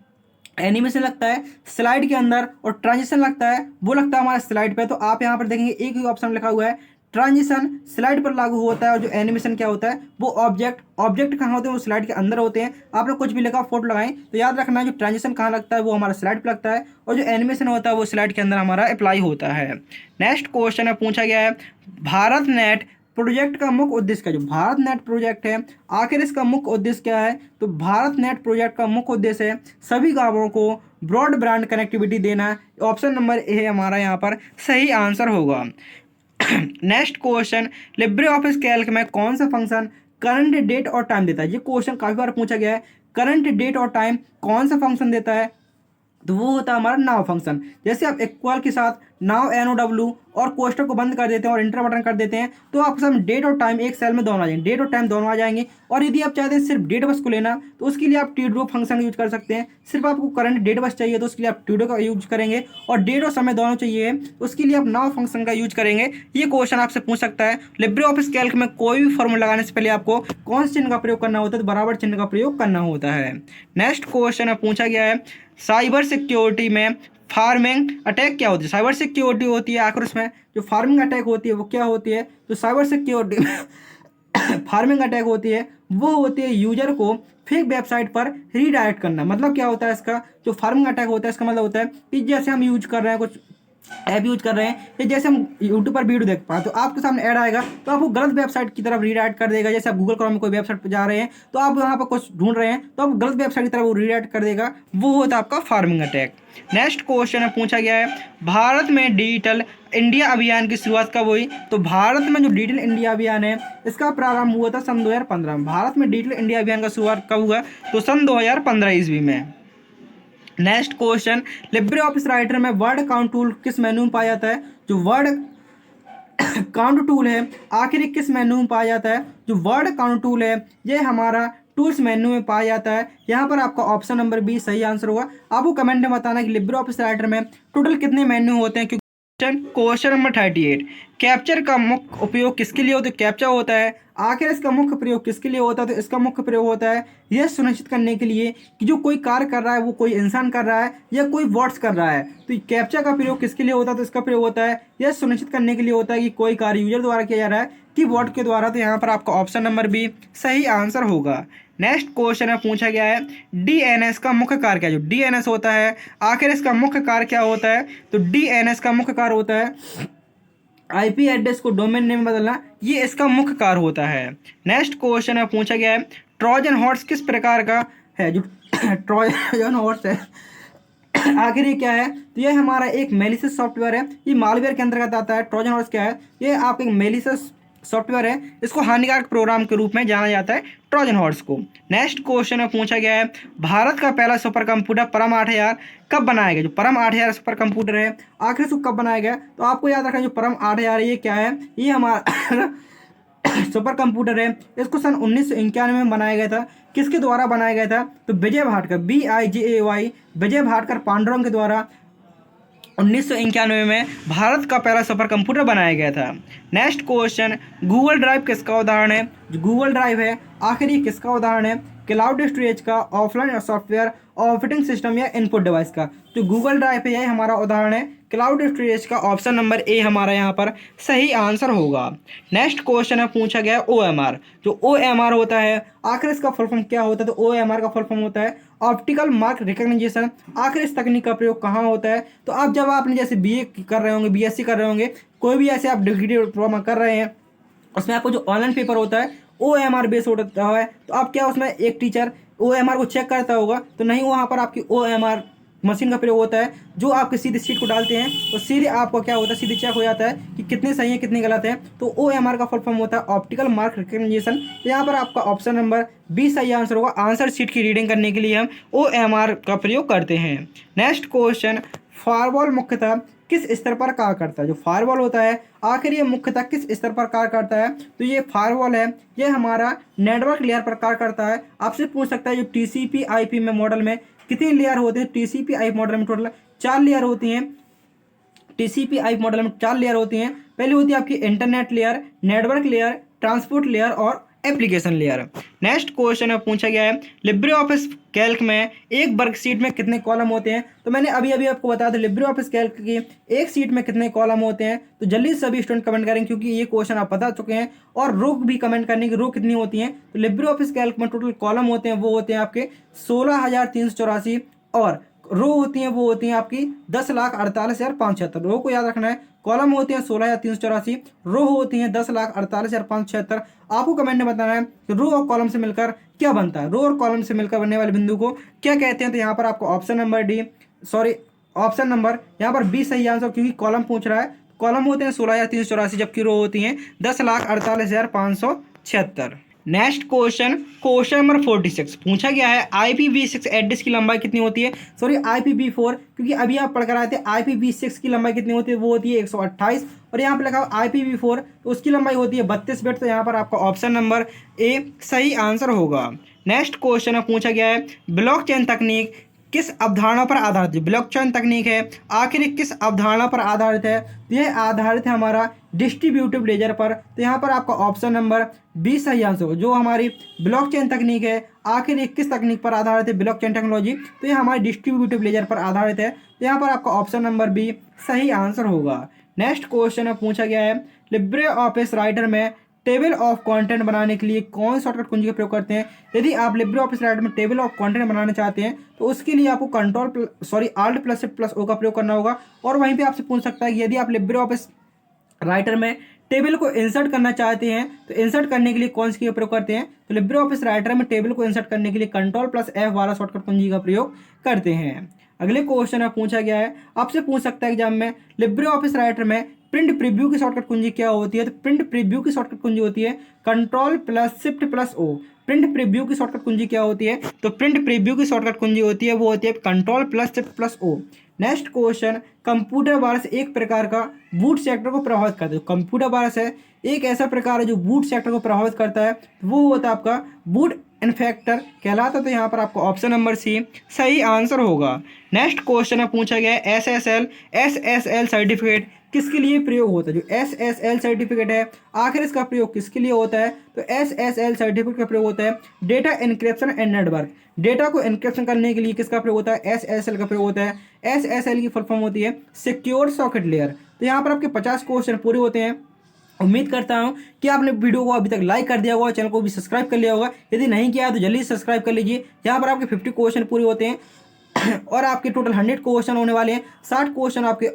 एनिमेशन लगता है स्लाइड के अंदर और ट्रांजिशन लगता है वो लगता है हमारे स्लाइड पे। तो आप यहाँ पर देखेंगे एक ही ऑप्शन लिखा हुआ है ट्रांजिशन स्लाइड पर लागू होता है, और जो एनिमेशन क्या होता है वो ऑब्जेक्ट कहाँ होते हैं, वो स्लाइड के अंदर होते हैं। आपने कुछ भी लिखा फोटो लगाएं तो याद रखना है जो ट्रांजिशन कहाँ लगता है वो हमारा स्लाइड पर लगता है, और जो एनिमेशन होता है वो स्लाइड के अंदर हमारा अप्लाई होता है। नेक्स्ट क्वेश्चन है पूछा गया है भारत नेट प्रोजेक्ट का मुख्य उद्देश्य क्या है। जो भारत नेट प्रोजेक्ट है आखिर इसका मुख्य उद्देश्य क्या है, तो भारत नेट प्रोजेक्ट का मुख्य उद्देश्य है सभी गांवों को ब्रॉडबैंड कनेक्टिविटी देना। ऑप्शन नंबर ए हमारा यहाँ पर सही आंसर होगा। Next question Libre office Calc में कौन सा फंक्शन करंट डेट और टाइम देता है। ये क्वेश्चन काफी बार पूछा गया है। करंट डेट और टाइम कौन सा फंक्शन देता है, तो वो होता है हमारा नाउ फंक्शन। जैसे आप इक्वल के साथ नाउ NOW और कोष्टक को बंद कर देते हैं और इंटर बटन कर देते हैं तो आपके सामने डेट और टाइम एक सेल में दोनों आ जाएंगे, डेट और टाइम दोनों आ जाएंगे। और यदि आप चाहते हैं सिर्फ डेट बस को लेना तो उसके लिए आप TDO फंक्शन यूज कर सकते हैं। सिर्फ आपको करंट डेट बस चाहिए तो उसके लिए आप TDO का यूज करेंगे, और डेट और समय दोनों चाहिए तो उसके लिए आप नाउ फंक्शन का यूज करेंगे। ये क्वेश्चन आपसे पूछ सकता है। लिब्रे ऑफिस कैल्क में कोई भी फॉर्मूला लगाने से पहले आपको कौन से चिन्ह का प्रयोग करना होता है, तो बराबर चिन्ह का प्रयोग करना होता है। नेक्स्ट क्वेश्चन में पूछा गया है साइबर सिक्योरिटी में फार्मिंग अटैक क्या होती है। साइबर सिक्योरिटी होती है आखिर उसमें जो फार्मिंग अटैक होती है वो क्या होती है, तो साइबर सिक्योरिटी में फार्मिंग अटैक होती है वो होती है यूजर को फेक वेबसाइट पर रीडायरेक्ट करना। मतलब क्या होता है इसका, जो फार्मिंग अटैक होता है इसका मतलब होता है कि जैसे हम यूज कर रहे हैं कुछ ऐप यूज कर रहे हैं, या जैसे हम यूट्यूब पर वीडियो देख पाए तो आपके सामने ऐड आएगा तो आपको गलत वेबसाइट की तरफ रीडायरेक्ट कर देगा। जैसे आप गूगल क्रोम में कोई वेबसाइट पर जा रहे हैं तो आप वहाँ पर कुछ ढूंढ रहे हैं तो आप गलत वेबसाइट की तरफ वो रीडायरेक्ट कर देगा, वो होता है आपका फार्मिंग अटैक। नेक्स्ट क्वेश्चन में पूछा गया है भारत में डिजिटल इंडिया अभियान की शुरुआत कब हुई, तो भारत में जो डिजिटल इंडिया अभियान है इसका प्रारंभ हुआ था सन 2015 में। भारत में डिजिटल इंडिया अभियान का शुरुआत कब हुआ, तो सन 2015 ईस्वी में। Next question Libre Office Writer में वर्ड काउंट टूल किस मेन्यू में पाया जाता है। जो वर्ड काउंट टूल है आखिर किस मेन्यू में पाया जाता है, जो वर्ड काउंट टूल है ये हमारा टूल्स मेन्यू में पाया जाता है। यहाँ पर आपका ऑप्शन नंबर बी सही आंसर होगा। आपको कमेंट में बताना कि लिब्रे ऑफिस राइटर में टोटल कितने मेन्यू होते हैं। क्वेश्चन नंबर 38 कैप्चर का मुख्य उपयोग किसके लिए होता है, कैप्चा होता है। आखिर इसका मुख्य प्रयोग किसके लिए होता है, तो इसका मुख्य प्रयोग होता है यह सुनिश्चित करने के लिए कि जो कोई कार्य कर रहा है वो कोई इंसान कर रहा है या कोई वर्ड्स कर रहा है। तो कैप्चा का प्रयोग किसके लिए होता है, तो इसका प्रयोग होता है यह सुनिश्चित करने के लिए होता है कि कोई कार्य यूजर द्वारा किया जा रहा है कि वर्ड के द्वारा। तो यहाँ पर आपका ऑप्शन नंबर बी सही आंसर होगा। नेक्स्ट क्वेश्चन में पूछा गया है DNS का मुख्य कार्य क्या है। जो DNS होता है आखिर इसका मुख्य कार्य क्या होता है, तो DNS का मुख्य कार्य होता है IP एड्रेस को डोमेन नेम में बदलना, ये इसका मुख्य कार्य होता है। नेक्स्ट क्वेश्चन में पूछा गया है ट्रोजन हॉर्स किस प्रकार का है। जो ट्रोजन हॉर्स है आखिर ये क्या है, तो ये हमारा एक मेलिशियस सॉफ्टवेयर है, ये मालवेयर के अंतर्गत आता है। ट्रोजन हॉर्स क्या है, ये आपका एक मेलिशियस सॉफ्टवेयर है, इसको हानिकारक प्रोग्राम के रूप में जाना जाता है ट्रोजन हॉर्स को। नेक्स्ट क्वेश्चन में पूछा गया है भारत का पहला सुपर कंप्यूटर परम 8000 कब बनाया गया। जो परम 8000 सुपर कंप्यूटर है आखिर इसको कब बनाया गया, तो आपको याद रखना जो परम 8000 ये क्या है, ये हमारा सुपर कंप्यूटर है। इसको सन 1991 में बनाया गया था। किसके द्वारा बनाया गया था, तो विजय भाटकर BIJAY विजय भाटकर पांडुरंग के द्वारा 1991 में भारत का पहला सुपर कंप्यूटर बनाया गया था। नेक्स्ट क्वेश्चन गूगल ड्राइव किसका उदाहरण है। जो गूगल ड्राइव है आखिर ये किसका उदाहरण है, क्लाउड स्टोरेज का, ऑफलाइन सॉफ्टवेयर, ऑपरेटिंग सिस्टम या इनपुट डिवाइस का। जो गूगल ड्राइव है यह हमारा उदाहरण है क्लाउड स्टोरेज का। ऑप्शन नंबर ए हमारा यहाँ पर सही आंसर होगा। नेक्स्ट क्वेश्चन है पूछा गया OMR। जो OMR होता है आखिर इसका फुल फॉर्म क्या होता है, तो OMR का फुल फॉर्म होता है ऑप्टिकल मार्क रिकग्निशन। आखिर इस तकनीक का प्रयोग कहाँ होता है, तो आप जब आपने जैसे BA कर रहे होंगे, BSc कर रहे होंगे, कोई भी ऐसे आप डिग्री डिप्लोमा कर रहे हैं उसमें आपको जो ऑनलाइन पेपर होता है OMR बेस होता है। तो आप क्या उसमें एक टीचर OMR को चेक करता होगा, तो नहीं वहाँ पर आपकी OMR मशीन का प्रयोग होता है जो आपके सीधे सीट को डालते हैं और सीधे आपको क्या होता है सीधे चेक हो जाता है कि कितने सही है कितने गलत है। तो OMR का फुल फॉर्म होता है ऑप्टिकल मार्क रिकग्निशन। यहाँ पर आपका ऑप्शन नंबर बी सही आंसर होगा। आंसर शीट की रीडिंग करने के लिए हम OMR का प्रयोग करते हैं। नेक्स्ट क्वेश्चन फायरवॉल मुख्यतः किस स्तर पर कार्य करता है। जो फायरवॉल होता है आखिर ये मुख्यतः किस स्तर पर कार्य करता है, तो ये फायरवॉल है ये हमारा नेटवर्क लेयर पर कार्य करता है। आपसे पूछ सकता है जो TCP IP में मॉडल में कितनी लेयर होते हैं। TCP IP मॉडल में टोटल 4 लेयर होती हैं। TCP IP मॉडल में 4 लेयर होती हैं। पहली होती है आपकी internet layer, network layer, transport layer और एप्लीकेशन लेयर। नेक्स्ट क्वेश्चन में पूछा गया है लिब्रे ऑफिस कैल्क में एक वर्कशीट में कितने कॉलम होते हैं। तो मैंने अभी आपको बताया था लिब्रे ऑफिस कैल्क की एक सीट में कितने कॉलम होते हैं। तो जल्दी से सभी स्टूडेंट कमेंट करेंगे क्योंकि ये क्वेश्चन आप बता चुके हैं। और रो भी कमेंट करने की रो कितनी होती हैं। तो लिब्रे ऑफिस कैल्क में टोटल कॉलम होते हैं वो होते हैं आपके 16,384 और रो होती हैं वो होती हैं आपकी 10,48,576। रो को याद रखना है, कॉलम होते हैं 16,384, रो होती हैं 10,48,576। आपको कमेंट में बताना है कि रो और कॉलम से मिलकर क्या बनता है, रो और कॉलम से मिलकर बनने वाले बिंदु को क्या कहते हैं। तो यहाँ पर आपको ऑप्शन नंबर यहाँ पर बी सही आंसर, क्योंकि कॉलम पूछ रहा है। कॉलम होते हैं 16,384 जबकि रो होती हैं 10,48,576। नेक्स्ट क्वेश्चन, क्वेश्चन नंबर 46 पूछा गया है IPv6 एड्रेस की लंबाई कितनी होती है। सॉरी IPv4, क्योंकि अभी आप पढ़ कर आए थे IPv6 की लंबाई कितनी होती है, वो होती है 128, और यहाँ पे लिखा हुआ IPv4 तो उसकी लंबाई होती है 32 बिट। तो यहाँ पर आपका ऑप्शन नंबर ए सही आंसर होगा। नेक्स्ट क्वेश्चन पूछा गया है ब्लॉकचेन तकनीक किस अवधारणा पर आधारित है। ब्लॉकचेन तकनीक है आखिर किस अवधारणा पर आधारित है, तो यह आधारित है हमारा डिस्ट्रीब्यूटिव लेजर पर। तो यहाँ पर आपका ऑप्शन नंबर 20 सही आंसर होगा। जो हमारी ब्लॉकचेन तकनीक है आखिर ये किस तकनीक पर आधारित है, ब्लॉकचेन टेक्नोलॉजी, तो ये हमारे डिस्ट्रीब्यूटिव लेजर पर आधारित है। तो यहाँ पर आपका ऑप्शन नंबर बी सही आंसर होगा। नेक्स्ट क्वेश्चन पूछा गया है लिब्रे ऑफिस राइटर में टेबल ऑफ कंटेंट बनाने के लिए कौन शॉर्टकट कुंजी का प्रयोग करते हैं। यदि आप लिब्रे ऑफिस राइटर में टेबल ऑफ कंटेंट बनाना चाहते हैं तो उसके लिए आपको Alt plus shift plus O का प्रयोग करना होगा। और वहीं पे आपसे पूछ सकता है कि यदि आप लिब्रे ऑफिस राइटर में टेबल को इंसर्ट करना चाहते हैं तो इंसर्ट करने के लिए कौन सी की प्रयोग करते हैं, तो लिब्रे ऑफिस राइटर में टेबल को इंसर्ट करने के लिए Ctrl+F वाला शॉर्टकट कुंजी का प्रयोग करते हैं। अगले क्वेश्चन में पूछा गया है, आपसे पूछ सकता है एग्जाम में लिब्रे ऑफिस राइटर में प्रिंट प्रीव्यू की शॉर्टकट कुंजी क्या होती है, तो प्रिंट प्रीव्यू की शॉर्टकट कुंजी होती है Ctrl+Shift+O। प्रिंट प्रीव्यू की शॉर्टकट कुंजी क्या होती है, तो प्रिंट प्रीव्यू की शॉर्टकट कुंजी होती है वो होती है Ctrl+Shift+O। Next question, computer virus एक प्रकार का बूट सेक्टर को प्रभावित करता है। कंप्यूटर वायरस है एक ऐसा प्रकार है जो बूट सेक्टर को प्रभावित करता है, वो होता है आपका बूट इन्फेक्टर कहलाता है। तो यहाँ पर आपको ऑप्शन नंबर सी सही आंसर होगा। नेक्स्ट क्वेश्चन में पूछा गया है SSL सर्टिफिकेट किसके लिए प्रयोग होता है। जो SSL सर्टिफिकेट है आखिर इसका प्रयोग किसके लिए होता है, तो SSL सर्टिफिकेट का प्रयोग होता है data encryption and network. Data को इनक्रिप्शन करने के लिए किसका प्रयोग होता है, SSL का प्रयोग होता है। SSL की फुल फॉर्म होती है सिक्योर सॉकेट लेयर। तो यहाँ पर आपके 50 क्वेश्चन पूरे होते हैं। उम्मीद करता हूं कि आपने वीडियो को अभी तक लाइक कर दिया होगा, चैनल को भी सब्सक्राइब कर लिया होगा। यदि नहीं किया तो जल्दी सब्सक्राइब कर लीजिए। यहाँ पर आपके 50 क्वेश्चन पूरे होते हैं और आपके टोटल 100 क्वेश्चन होने वाले हैं। 60 क्वेश्चन आपके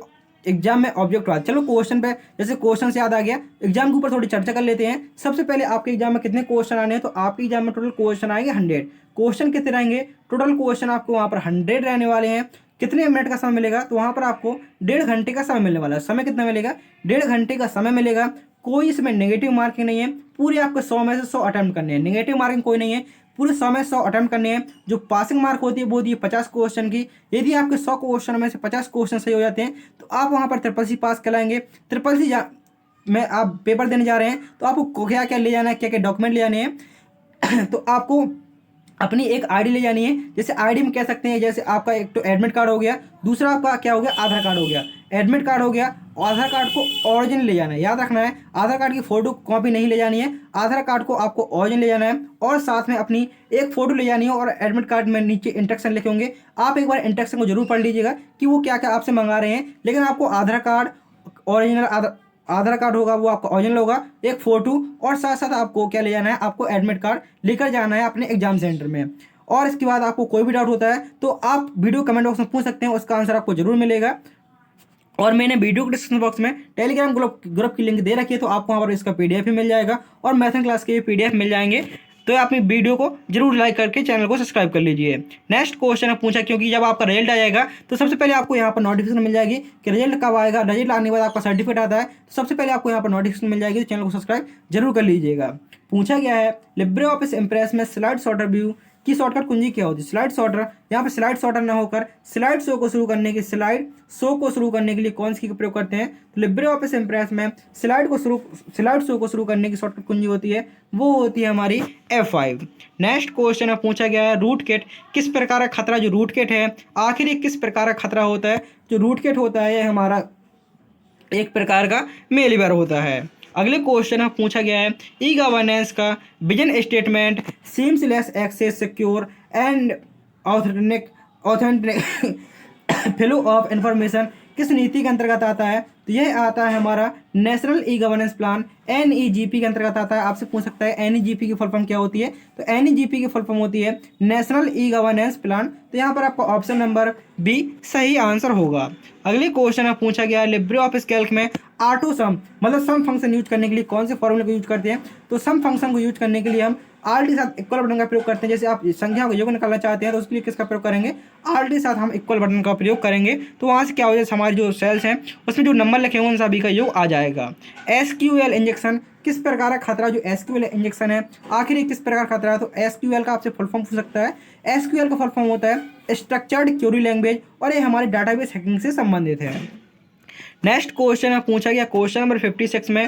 एग्जाम में ऑब्जेक्ट हुआ। चलो क्वेश्चन पे जैसे क्वेश्चन से याद आ गया, एग्जाम के ऊपर थोड़ी चर्चा कर लेते हैं। सबसे पहले आपके एग्जाम में कितने क्वेश्चन आने हैं, तो आपके एग्जाम में टोटल क्वेश्चन आएंगे 100। क्वेश्चन कितने रहेंगे, टोटल क्वेश्चन आपको वहाँ पर 100 रहने वाले हैं। कितने मिनट का समय मिलेगा, तो वहाँ पर आपको 1.5 घंटे का समय मिलने वाला है। समय कितना मिलेगा, 1.5 घंटे का समय मिलेगा। कोई इसमें नेगेटिव मार्किंग नहीं है, पूरे आपको 100 में से 100 अटेम्प्ट करने हैं। नेगेटिव मार्किंग कोई नहीं है, पूरे 100 में 100 अटेम्प्ट करने हैं। जो पासिंग मार्क होती है वो होती है 50 क्वेश्चन की। यदि आपके 100 क्वेश्चन में से 50 क्वेश्चन सही हो जाते हैं तो आप वहाँ पर ट्रिपल सी पास कराएंगे। ट्रिपल सी में आप पेपर देने जा रहे हैं तो आपको क्या क्या ले जाना है, क्या क्या डॉक्यूमेंट ले जाने हैं तो आपको अपनी एक आईडी ले जानी है। जैसे आईडी में कह सकते हैं, जैसे आपका एक तो एडमिट कार्ड हो गया, दूसरा आपका क्या हो गया, आधार कार्ड हो गया। एडमिट कार्ड हो गया, आधार कार्ड को ओरिजिनल ले जाना है, याद रखना है। आधार कार्ड की फोटो कॉपी नहीं ले जानी है, आधार कार्ड को आपको ओरिजिनल ले जाना है और साथ में अपनी एक फोटो ले जानी है। और एडमिट कार्ड में नीचे इंस्ट्रक्शन लिखे होंगे, आप एक बार इंस्ट्रक्शन को जरूर पढ़ लीजिएगा कि वो क्या क्या आपसे मंगा रहे हैं। लेकिन आपको आधार कार्ड ओरिजिनल आधार कार्ड होगा वो आपका ओरिजिनल होगा, एक फोटो, और साथ साथ आपको क्या ले जाना है, आपको एडमिट कार्ड लेकर जाना है अपने एग्जाम सेंटर में। और इसके बाद आपको कोई भी डाउट होता है तो आप वीडियो कमेंट बॉक्स में पूछ सकते हैं, उसका आंसर आपको जरूर मिलेगा। और मैंने वीडियो के डिस्क्रिप्शन बॉक्स में टेलीग्राम ग्रुप की लिंक दे रखी है, तो आपको वहाँ पर इसका PDF भी मिल जाएगा और मैथन क्लास के भी PDF मिल जाएंगे। तो आप वीडियो को जरूर लाइक करके चैनल को सब्सक्राइब कर लीजिए। नेक्स्ट क्वेश्चन पूछा, क्योंकि जब आपका रिजल्ट आ जाएगा तो सबसे पहले आपको यहाँ पर नोटिफिकेशन मिल जाएगी कि रिजल्ट कब आएगा। रिजल्ट आने के बाद आपका सर्टिफिकेट आता है, तो सबसे पहले आपको यहाँ पर नोटिफिकेशन मिल जाएगी। तो चैनल को सब्सक्राइब जरूर कर लीजिएगा। पूछा गया है लिब्रे ऑफिस इम्प्रेस में स्लाइड सॉर्टर व्यू की शॉर्टकट कुंजी क्या होती है। स्लाइड सॉर्टर, यहाँ पर स्लाइड सॉर्टर ना होकर स्लाइड शो को शुरू करने के लिए कौन सी का प्रयोग करते हैं, तो लिब्रे ऑफिस इम्प्रेस में स्लाइड शो को शुरू करने की शॉर्टकट कुंजी होती है वो होती है हमारी F5। नेक्स्ट क्वेश्चन में पूछा गया है रूटकेट किस प्रकार का खतरा, जो रूटकेट है आखिर ये किस प्रकार का खतरा होता है। जो रूटकेट होता है ये हमारा एक प्रकार का मेलवेयर होता है। अगले क्वेश्चन में पूछा गया है ई गवर्नेंस का vision statement seamless access secure and authentic flow of information किस नीति के अंतर्गत आता है, तो यह आता है हमारा national e governance plan NEGP के अंतर्गत आता है। आपसे पूछ सकता है NEGP की फुल फॉर्म क्या होती है, तो NEGP की फुल फॉर्म होती है नेशनल ई गवर्नेंस प्लान। तो यहाँ पर आपका ऑप्शन नंबर बी सही आंसर होगा। अगले क्वेश्चन में पूछा गया है लिब्रे ऑफिस कैल्क में ऑटो सम मतलब सम फंक्शन यूज करने के लिए कौन से फॉर्मूले को यूज करते हैं, तो सम फंक्शन को यूज करने के लिए हम Alt के साथ इक्वल बटन का प्रयोग करते हैं। जैसे आप संख्या को योग निकालना चाहते हैं तो उसके लिए किसका प्रयोग करेंगे, Alt के साथ हम इक्वल बटन का प्रयोग करेंगे। तो वहाँ से क्या हो जाए, हमारी जो सेल्स हैं उसमें जो नंबर लिखे होंगे उन सभी का योग आ जाएगा। SQL इंजेक्शन किस प्रकार का खतरा जो एसक्यूएल इंजेक्शन है, आखिर ये किस प्रकार का खतरा है। तो एसक्यूएल का आपसे फुल फॉर्म पूछ सकता है। एसक्यूएल का फुल फॉर्म होता है स्ट्रक्चर्ड क्वेरी लैंग्वेज और ये हमारे डाटाबेस हैकिंग से संबंधित है। नेक्स्ट क्वेश्चन है पूछा गया क्वेश्चन नंबर 56 में,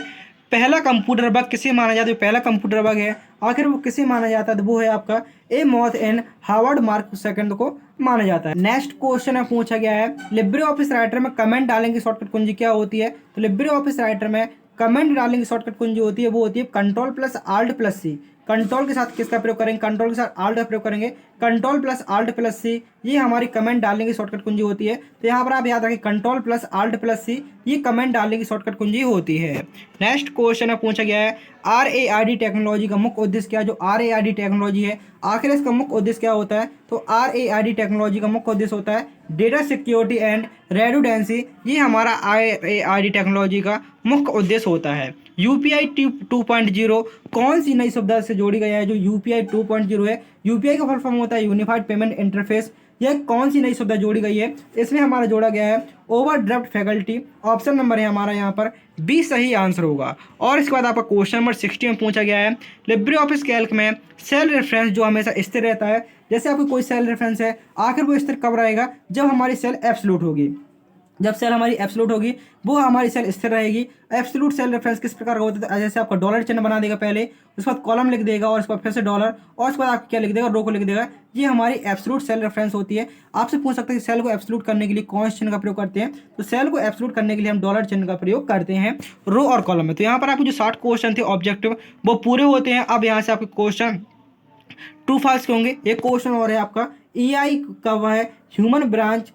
पहला कंप्यूटर बग किसे माना जाता है। पहला कंप्यूटर बग है आखिर वो किसे माना जाता है, तो वो है आपका a moth and Harvard Mark second को माना जाता है। नेक्स्ट क्वेश्चन है पूछा गया है लिब्रे ऑफिस राइटर में कमेंट डालने की शॉर्टकट कुंजी क्या होती है। तो लिब्रे ऑफिस राइटर में कमेंट डालने की शॉर्टकट कुंजी होती है वो होती है कंट्रोल प्लस आल्ट प्लस सी। कंट्रोल के साथ किसका प्रयोग करेंगे, कंट्रोल के साथ आल्ट का प्रयोग करेंगे। कंट्रोल प्लस आल्ट प्लस सी ये हमारी कमेंट डालने की शॉर्टकट कुंजी होती है। तो यहाँ पर आप याद रखें कंट्रोल प्लस आल्ट प्लस सी ये कमेंट डालने की शॉर्टकट कुंजी होती है। नेक्स्ट क्वेश्चन है पूछा गया है RAID टेक्नोलॉजी का मुख्य उद्देश्य क्या है। जो RAID टेक्नोलॉजी है आखिर इसका मुख्य उद्देश्य क्या होता है। तो RAID टेक्नोलॉजी का मुख्य उद्देश्य होता है डेटा सिक्योरिटी एंड रेडुडेंसी। ये हमारा RAID टेक्नोलॉजी का मुख्य उद्देश्य होता है। UPI 2.0 कौन सी नई सुविधा से जोड़ी गई है। जो UPI 2.0 है, UPI का फुल फॉर्म होता है यूनिफाइड पेमेंट इंटरफेस। यह कौन सी नई सुविधा जोड़ी गई है, इसमें हमारा जोड़ा गया है ओवरड्राफ्ट फैकल्टी। ऑप्शन नंबर है हमारा यहाँ पर बी सही आंसर होगा। और इसके बाद आपका क्वेश्चन नंबर 60 में पूछा गया है लिब्रे ऑफिस कैल्क में सेल रेफरेंस जो हमेशा स्थिर रहता है। जैसे आपको कोई सेल रेफरेंस है आखिर वो स्थिर कब रहेगा, जब हमारी सेल एब्सोल्यूट होगी। जब सेल हमारी एब्सोल्यूट होगी वो हमारी सेल स्थिर रहेगी। एब्सोल्यूट सेल रेफरेंस किस प्रकार का होता है, जैसे आपका डॉलर चिन्ह बना देगा पहले, उसके बाद कॉलम लिख देगा और उसके बाद फिर से डॉलर और उसके बाद आप क्या लिख देगा, रो को लिख देगा। ये हमारी एब्सोल्यूट सेल रेफरेंस होती है। आपसे पूछ सकते हैं कि सेल को एब्सोल्यूट करने के लिए कौन से चिन्ह का प्रयोग करते हैं। तो सेल को एब्सोल्यूट करने के लिए हम डॉलर चिन्ह का प्रयोग करते हैं रो और कॉलम में। तो यहाँ पर आपके जो 60 क्वेश्चन थे ऑब्जेक्टिव वो पूरे होते हैं। अब यहाँ से आपके क्वेश्चन ट्रू फॉल्स के होंगे। एक क्वेश्चन और है आपका AI का वह है ह्यूमन ब्रांच,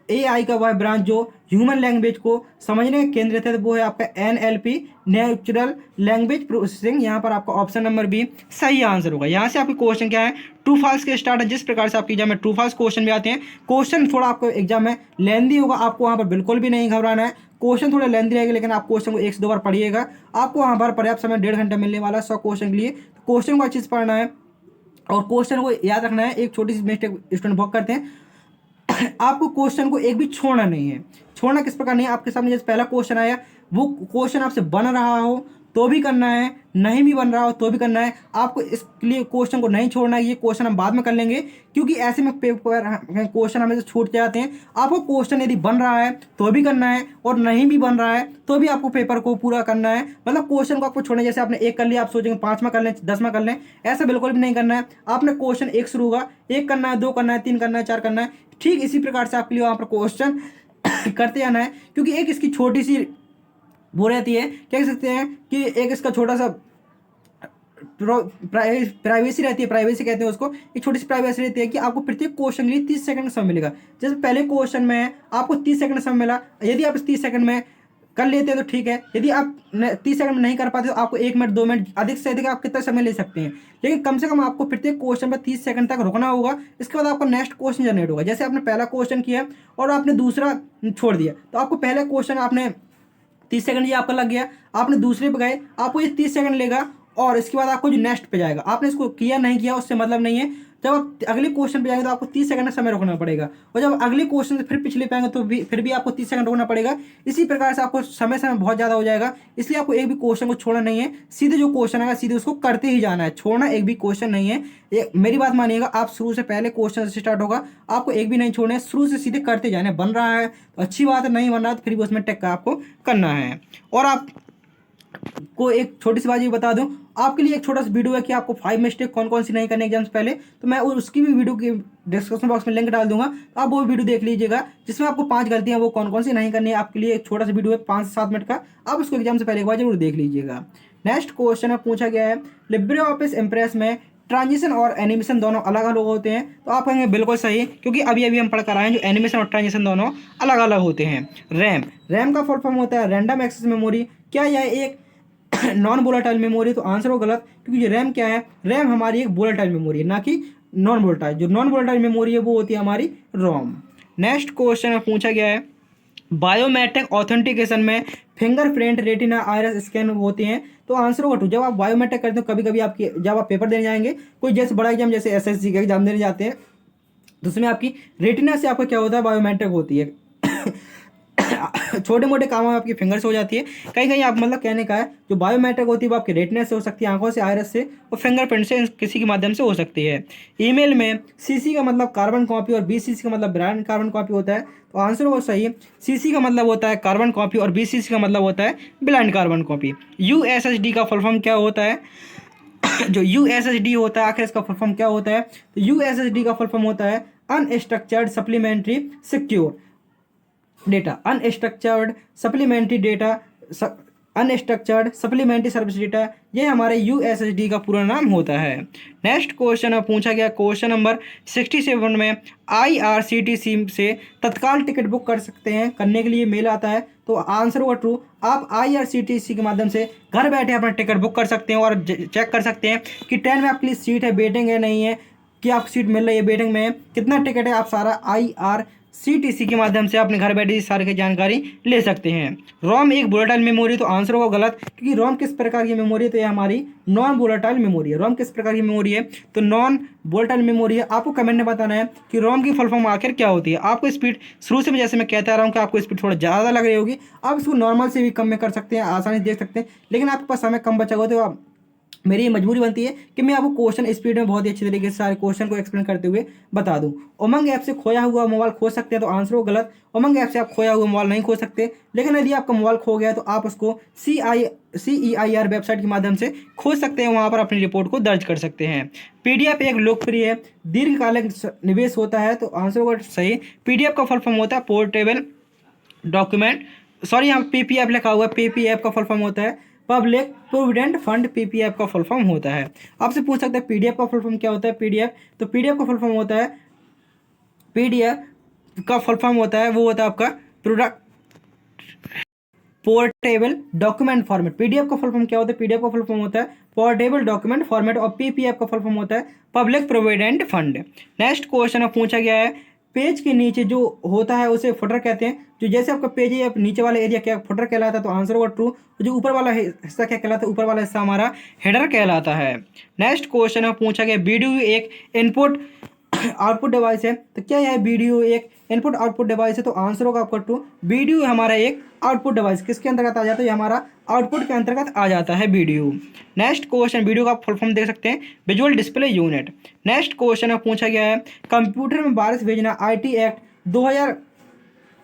AI का वह ब्रांच जो ह्यूमन लैंग्वेज को समझने के केंद्रित है, वो है आपका NLP नेचुरल लैंग्वेज प्रोसेसिंग। यहाँ पर आपका ऑप्शन नंबर बी सही आंसर होगा। यहाँ से आपके क्वेश्चन क्या है ट्रू फॉल्स के स्टार्ट है। जिस प्रकार से आपके एग्जाम में ट्रू फॉल्स क्वेश्चन भी आते हैं, क्वेश्चन थोड़ा आपको एग्जाम में लेंदी होगा, आपको वहाँ पर बिल्कुल भी नहीं घबराना है। क्वेश्चन थोड़ा लेंदी रहेगा लेकिन आप क्वेश्चन को 1 से 2 बार पढ़िएगा। आपको वहाँ पर पर्याप्त समय 1.5 घंटा मिलने वाला है 100 क्वेश्चन के लिए। क्वेश्चन को अच्छे से पढ़ना है और क्वेश्चन को याद रखना है। एक छोटी सी मिस्टेक स्टूडेंट बहुत करते हैं, आपको क्वेश्चन को एक भी छोड़ना नहीं है। छोड़ना किस प्रकार नहीं है, आपके सामने जैसे पहला क्वेश्चन आया वो क्वेश्चन आपसे बन रहा हो तो भी करना है, नहीं भी बन रहा हो तो भी करना है। आपको इसलिए क्वेश्चन को नहीं छोड़ना है। ये क्वेश्चन हम बाद में कर लेंगे क्योंकि ऐसे में पेपर क्वेश्चन हमें से छूट जाते हैं। आपको क्वेश्चन यदि बन रहा है तो भी करना है और नहीं भी बन रहा है तो भी आपको पेपर को पूरा करना है। मतलब क्वेश्चन को आपको छोड़ना, जैसे आपने 1 कर लिया आप सोचेंगे 5 में कर लें 10 में कर लें, ऐसा बिल्कुल भी नहीं करना है। आपने क्वेश्चन 1 शुरू होगा, 1 करना है, 2 करना है, 3 करना है, 4 करना है। ठीक इसी प्रकार से आपके लिए वहाँ पर क्वेश्चन करते जाना है क्योंकि एक इसकी छोटी सी वो रहती है, क्या कह सकते हैं कि एक इसका छोटा सा प्राइवेसी रहती है, प्राइवेसी कहते हैं उसको। एक छोटी सी प्राइवेसी रहती है कि आपको प्रत्येक क्वेश्चन के लिए 30 सेकंड समय मिलेगा। जैसे पहले क्वेश्चन में आपको 30 सेकंड समय मिला, यदि आप इस 30 सेकंड में कर लेते हैं तो ठीक है। यदि आप 30 सेकंड में नहीं कर पाते तो आपको 1 मिनट 2 मिनट अधिक से अधिक आप कितना समय ले सकते हैं, लेकिन कम से कम आपको प्रत्येक क्वेश्चन पर 30 सेकंड तक रुकना होगा। इसके बाद आपका नेक्स्ट क्वेश्चन जनरेट होगा। जैसे आपने पहला क्वेश्चन किया और आपने दूसरा छोड़ दिया तो आपको पहला क्वेश्चन आपने 30 सेकंड ये आपका लग गया, आपने दूसरे पे गए आपको ये 30 सेकंड लेगा और इसके बाद आपको जो नेक्स्ट पे जाएगा। आपने इसको किया नहीं किया उससे मतलब नहीं है। जब आप अगले क्वेश्चन पे जाएंगे तो आपको 30 सेकंड का समय रोकना पड़ेगा और जब अगले क्वेश्चन से फिर पिछले पाएंगे तो फिर भी आपको 30 सेकंड रोकना पड़ेगा। इसी प्रकार से आपको समय बहुत ज़्यादा हो जाएगा। इसलिए आपको एक भी क्वेश्चन को छोड़ना नहीं है, सीधे जो क्वेश्चन आएगा सीधे उसको करते ही जाना है। छोड़ना एक भी क्वेश्चन नहीं है। मेरी बात मानिएगा, आप शुरू से पहले क्वेश्चन से स्टार्ट होगा, आपको एक भी नहीं छोड़ना है, शुरू से सीधे करते जाना है। बन रहा है तो अच्छी बात है, नहीं बन रहा तो फिर भी उसमें टेक का आपको करना है। और आप को एक छोटी सी बात ये बता दूं, आपके लिए एक छोटा सा वीडियो है कि आपको 5 मिस्टेक कौन कौन सी नहीं करनी एग्जाम से पहले, तो मैं उसकी भी वीडियो की डिस्क्रिप्शन बॉक्स में लिंक डाल दूंगा, तो आप वो वीडियो देख लीजिएगा जिसमें आपको 5 गलतियां वो कौन कौन सी नहीं करनी है। आपके लिए एक छोटा सा वीडियो है 5 से 7 मिनट का, आप उसको एग्जाम से पहले एक बार जरूर देख लीजिएगा। नेक्स्ट क्वेश्चन है पूछा गया है लिब्रे ऑफिस इम्प्रेस में ट्रांजिशन और एनिमेशन दोनों अलग अलग होते हैं। तो आप कहेंगे बिल्कुल सही, क्योंकि अभी हम पढ़ कर आए हैं जो एनिमेशन और ट्रांजिशन दोनों अलग अलग होते हैं। रैम का फुल फॉर्म होता है रैंडम एक्सेस मेमोरी। क्या यह एक नॉन वोलेटाइल मेमोरी? तो आंसर हो गलत, क्योंकि ये रैम क्या है, रैम हमारी एक वोलेटाइल मेमोरी है ना कि नॉन वोलेटाइल। जो नॉन वोलेटाइल मेमोरी है वो होती है हमारी रोम। नेक्स्ट क्वेश्चन में पूछा गया है बायोमेट्रिक ऑथेंटिकेशन में फिंगरप्रिंट रेटिना आइरिस स्कैन होते हैं। तो आंसर होगा 2। जब आप बायोमेट्रिक करते हो, कभी कभी आपकी जब आप पेपर देने जाएंगे, कोई जैसे बड़ा एग्जाम जैसे SSC का एग्जाम देने जाते हैं, तो उसमें आपकी रेटिना से आपका क्या होता है, बायोमेट्रिक होती है। छोटे मोटे कामों में आपकी फिंगर से हो जाती है। कहीं कहीं आप मतलब कहने का है जो बायोमेट्रिक होती है वो आपके रेटिना से हो सकती है, आंखों से, आइरिस से और फिंगरप्रिंट से, किसी के माध्यम से हो सकती है। ईमेल में सीसी का मतलब कार्बन कॉपी और बीसीसी का मतलब ब्रांड कार्बन कॉपी होता है, तो आंसर होगा सही। सीसी का मतलब होता है कार्बन कॉपी और बीसीसी का मतलब होता है ब्लाइंड कार्बन कॉपी। यूएसएसडी का फुल फॉर्म क्या होता है? जो यूएसएसडी होता है आखिर इसका फुल फॉर्म क्या होता है? तो यूएसएसडी का फुल फॉर्म होता है unstructured supplementary secure data. Unstructured supplementary data, unstructured supplementary service data, ये हमारे यूएसएसडी का पूरा नाम होता है। नेक्स्ट क्वेश्चन अब पूछा गया क्वेश्चन नंबर 67 में, आईआरसीटीसी से तत्काल टिकट बुक कर सकते हैं, करने के लिए मेल आता है, तो आंसर होगा ट्रू। आप आईआरसीटीसी के माध्यम से घर बैठे अपना टिकट बुक कर सकते हैं और चेक कर सकते हैं कि ट्रेन में आपके लिए सीट है, वेटिंग है, नहीं है, कि आपको सीट मिल रही है, वेटिंग में है, कितना टिकट है, आप सारा आईआरसीटीसी के माध्यम से अपने घर बैठे सारी की जानकारी ले सकते हैं। रोम एक वोलेटाइल मेमोरी, तो आंसर होगा गलत, क्योंकि रोम किस प्रकार की मेमोरी है? तो ये हमारी नॉन वोलेटाइल मेमोरी है। रोम किस प्रकार की मेमोरी है? तो नॉन वोलेटाइल मेमोरी है। आपको कमेंट में बताना है कि रोम की फुल फॉर्म आखिर क्या होती है। आपको स्पीड शुरू से जैसे मैं कहता रहा हूँ कि आपको स्पीड थोड़ा ज़्यादा लग रही होगी, आप इसको नॉर्मल से भी कम में कर सकते हैं, आसानी से देख सकते हैं, लेकिन आपके पास समय कम बचा हुआ तो आप मेरी मजबूरी बनती है कि मैं आपको क्वेश्चन स्पीड में बहुत ही अच्छी तरीके से सारे क्वेश्चन को एक्सप्लेन करते हुए बता दूं। उमंग ऐप से खोया हुआ मोबाइल खो सकते हैं, तो आंसर हो गलत। उमंग ऐप से आप खोया हुआ मोबाइल नहीं खो सकते, लेकिन यदि आपका मोबाइल खो गया तो आप उसको CEIR वेबसाइट के माध्यम से खोज सकते हैं, वहां पर अपनी रिपोर्ट को दर्ज कर सकते हैं। पीडीएफ एक लोकप्रिय दीर्घकालिक निवेश होता है, तो आंसर होगा सही। पीडीएफ का फुल फॉर्म होता है पोर्टेबल डॉक्यूमेंट, सॉरी यहाँ पीपीएफ लिखा हुआ है, पीपीएफ का फुल फॉर्म होता है पब्लिक प्रोविडेंट फंड, पीपीएफ का फुल फॉर्म होता है। आपसे पूछ सकते हैं पीडीएफ का फुल फॉर्म क्या होता है? पीडीएफ, तो पीडीएफ का फुल फॉर्म होता है, पीडीएफ का फुल फॉर्म होता है, वो होता है आपका product portable document format. PDF का फुल फॉर्म क्या होता है? पीडीएफ का फुल फॉर्म होता है पोर्टेबल डॉक्यूमेंट फॉर्मेट, और पीपीएफ का फुल फॉर्म होता है public provident fund. Next question पूछा गया है, पेज के नीचे जो होता है उसे फुटर कहते हैं। जो जैसे आपका पेज है नीचे वाला एरिया क्या फुटर कहलाता है, तो आंसर होगा ट्रू। जो ऊपर वाला हिस्सा क्या कहलाता है? ऊपर वाला हिस्सा हमारा हेडर कहलाता है। नेक्स्ट क्वेश्चन पूछा गया, वीडियो एक इनपुट आउटपुट डिवाइस है, तो क्या यह वीडियो एक इनपुट आउटपुट डिवाइस है? तो आंसर होगा आपका ट्रू। वीडियो हमारा एक आउटपुट डिवाइस किसके अंतर्गत आ जाता है? ये हमारा आउटपुट के अंतर्गत आ जाता है वीडियो। नेक्स्ट क्वेश्चन, वीडियो का फुल फॉर्म देख सकते हैं visual display unit. Next question पूछा गया है, कंप्यूटर में वायरस भेजना IT एक्ट 2000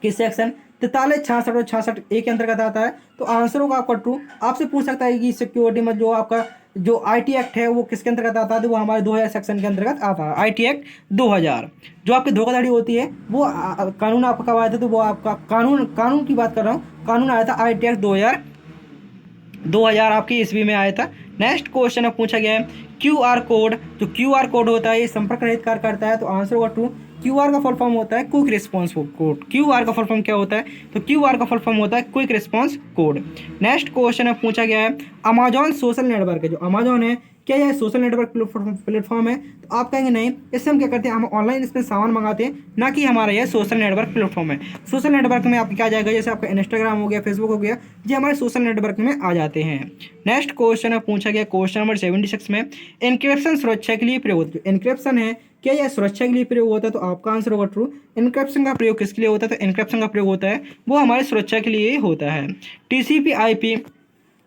के सेक्शन 43, 66 और 66 ए के अंतर्गत आता है, तो आंसर होगा आपका ट्रू। आपसे पूछ सकता है कि सिक्योरिटी में जो आपका जो IT एक्ट है वो किसके अंतर्गत आता है? तो वो हमारे 2000 सेक्शन के अंतर्गत आता है, IT एक्ट 2000। जो आपकी धोखाधड़ी होती है वो कानून आपका कब आया था? तो वो आपका कानून की बात कर रहा हूँ, कानून आया था IT एक्ट 2000 आपकी ईस्वी में आया था। नेक्स्ट क्वेश्चन पूछा गया है, QR कोड, जो QR कोड होता है ये संपर्क रहित कार्य करता है, तो आंसर होगा ट्रू। QR का फुल फॉर्म होता है क्विक रिस्पॉन्स कोड। QR का फुल फॉर्म क्या होता है? तो QR का फुल फॉर्म होता है quick response code. Next question पूछा गया है, अमेजॉन सोशल नेटवर्क है, जो अमेजॉन है क्या यह सोशल नेटवर्क प्लेटफॉर्म है? तो आप कहेंगे नहीं, इससे हम क्या करते हैं, हम ऑनलाइन इसमें सामान मंगाते हैं, ना कि हमारा यह सोशल नेटवर्क प्लेटफॉर्म है। सोशल नेटवर्क में आपका क्या जाएगा, जैसे आपका इंस्टाग्राम हो गया, फेसबुक हो गया, ये हमारे सोशल नेटवर्क में आ जाते हैं। नेक्स्ट क्वेश्चन पूछा गया क्वेश्चन नंबर 76 में, इनक्रिप्शन सुरक्षा के लिए प्रयोग होता है। इनक्रिप्शन है क्या यह सुरक्षा के लिए प्रयोग होता है? तो आपका आंसर होगा ट्रू। इनक्रिप्शन का प्रयोग किसके लिए होता है? तो इनक्रिप्शन का प्रयोग होता है वो हमारी सुरक्षा के लिए होता है। TCP/IP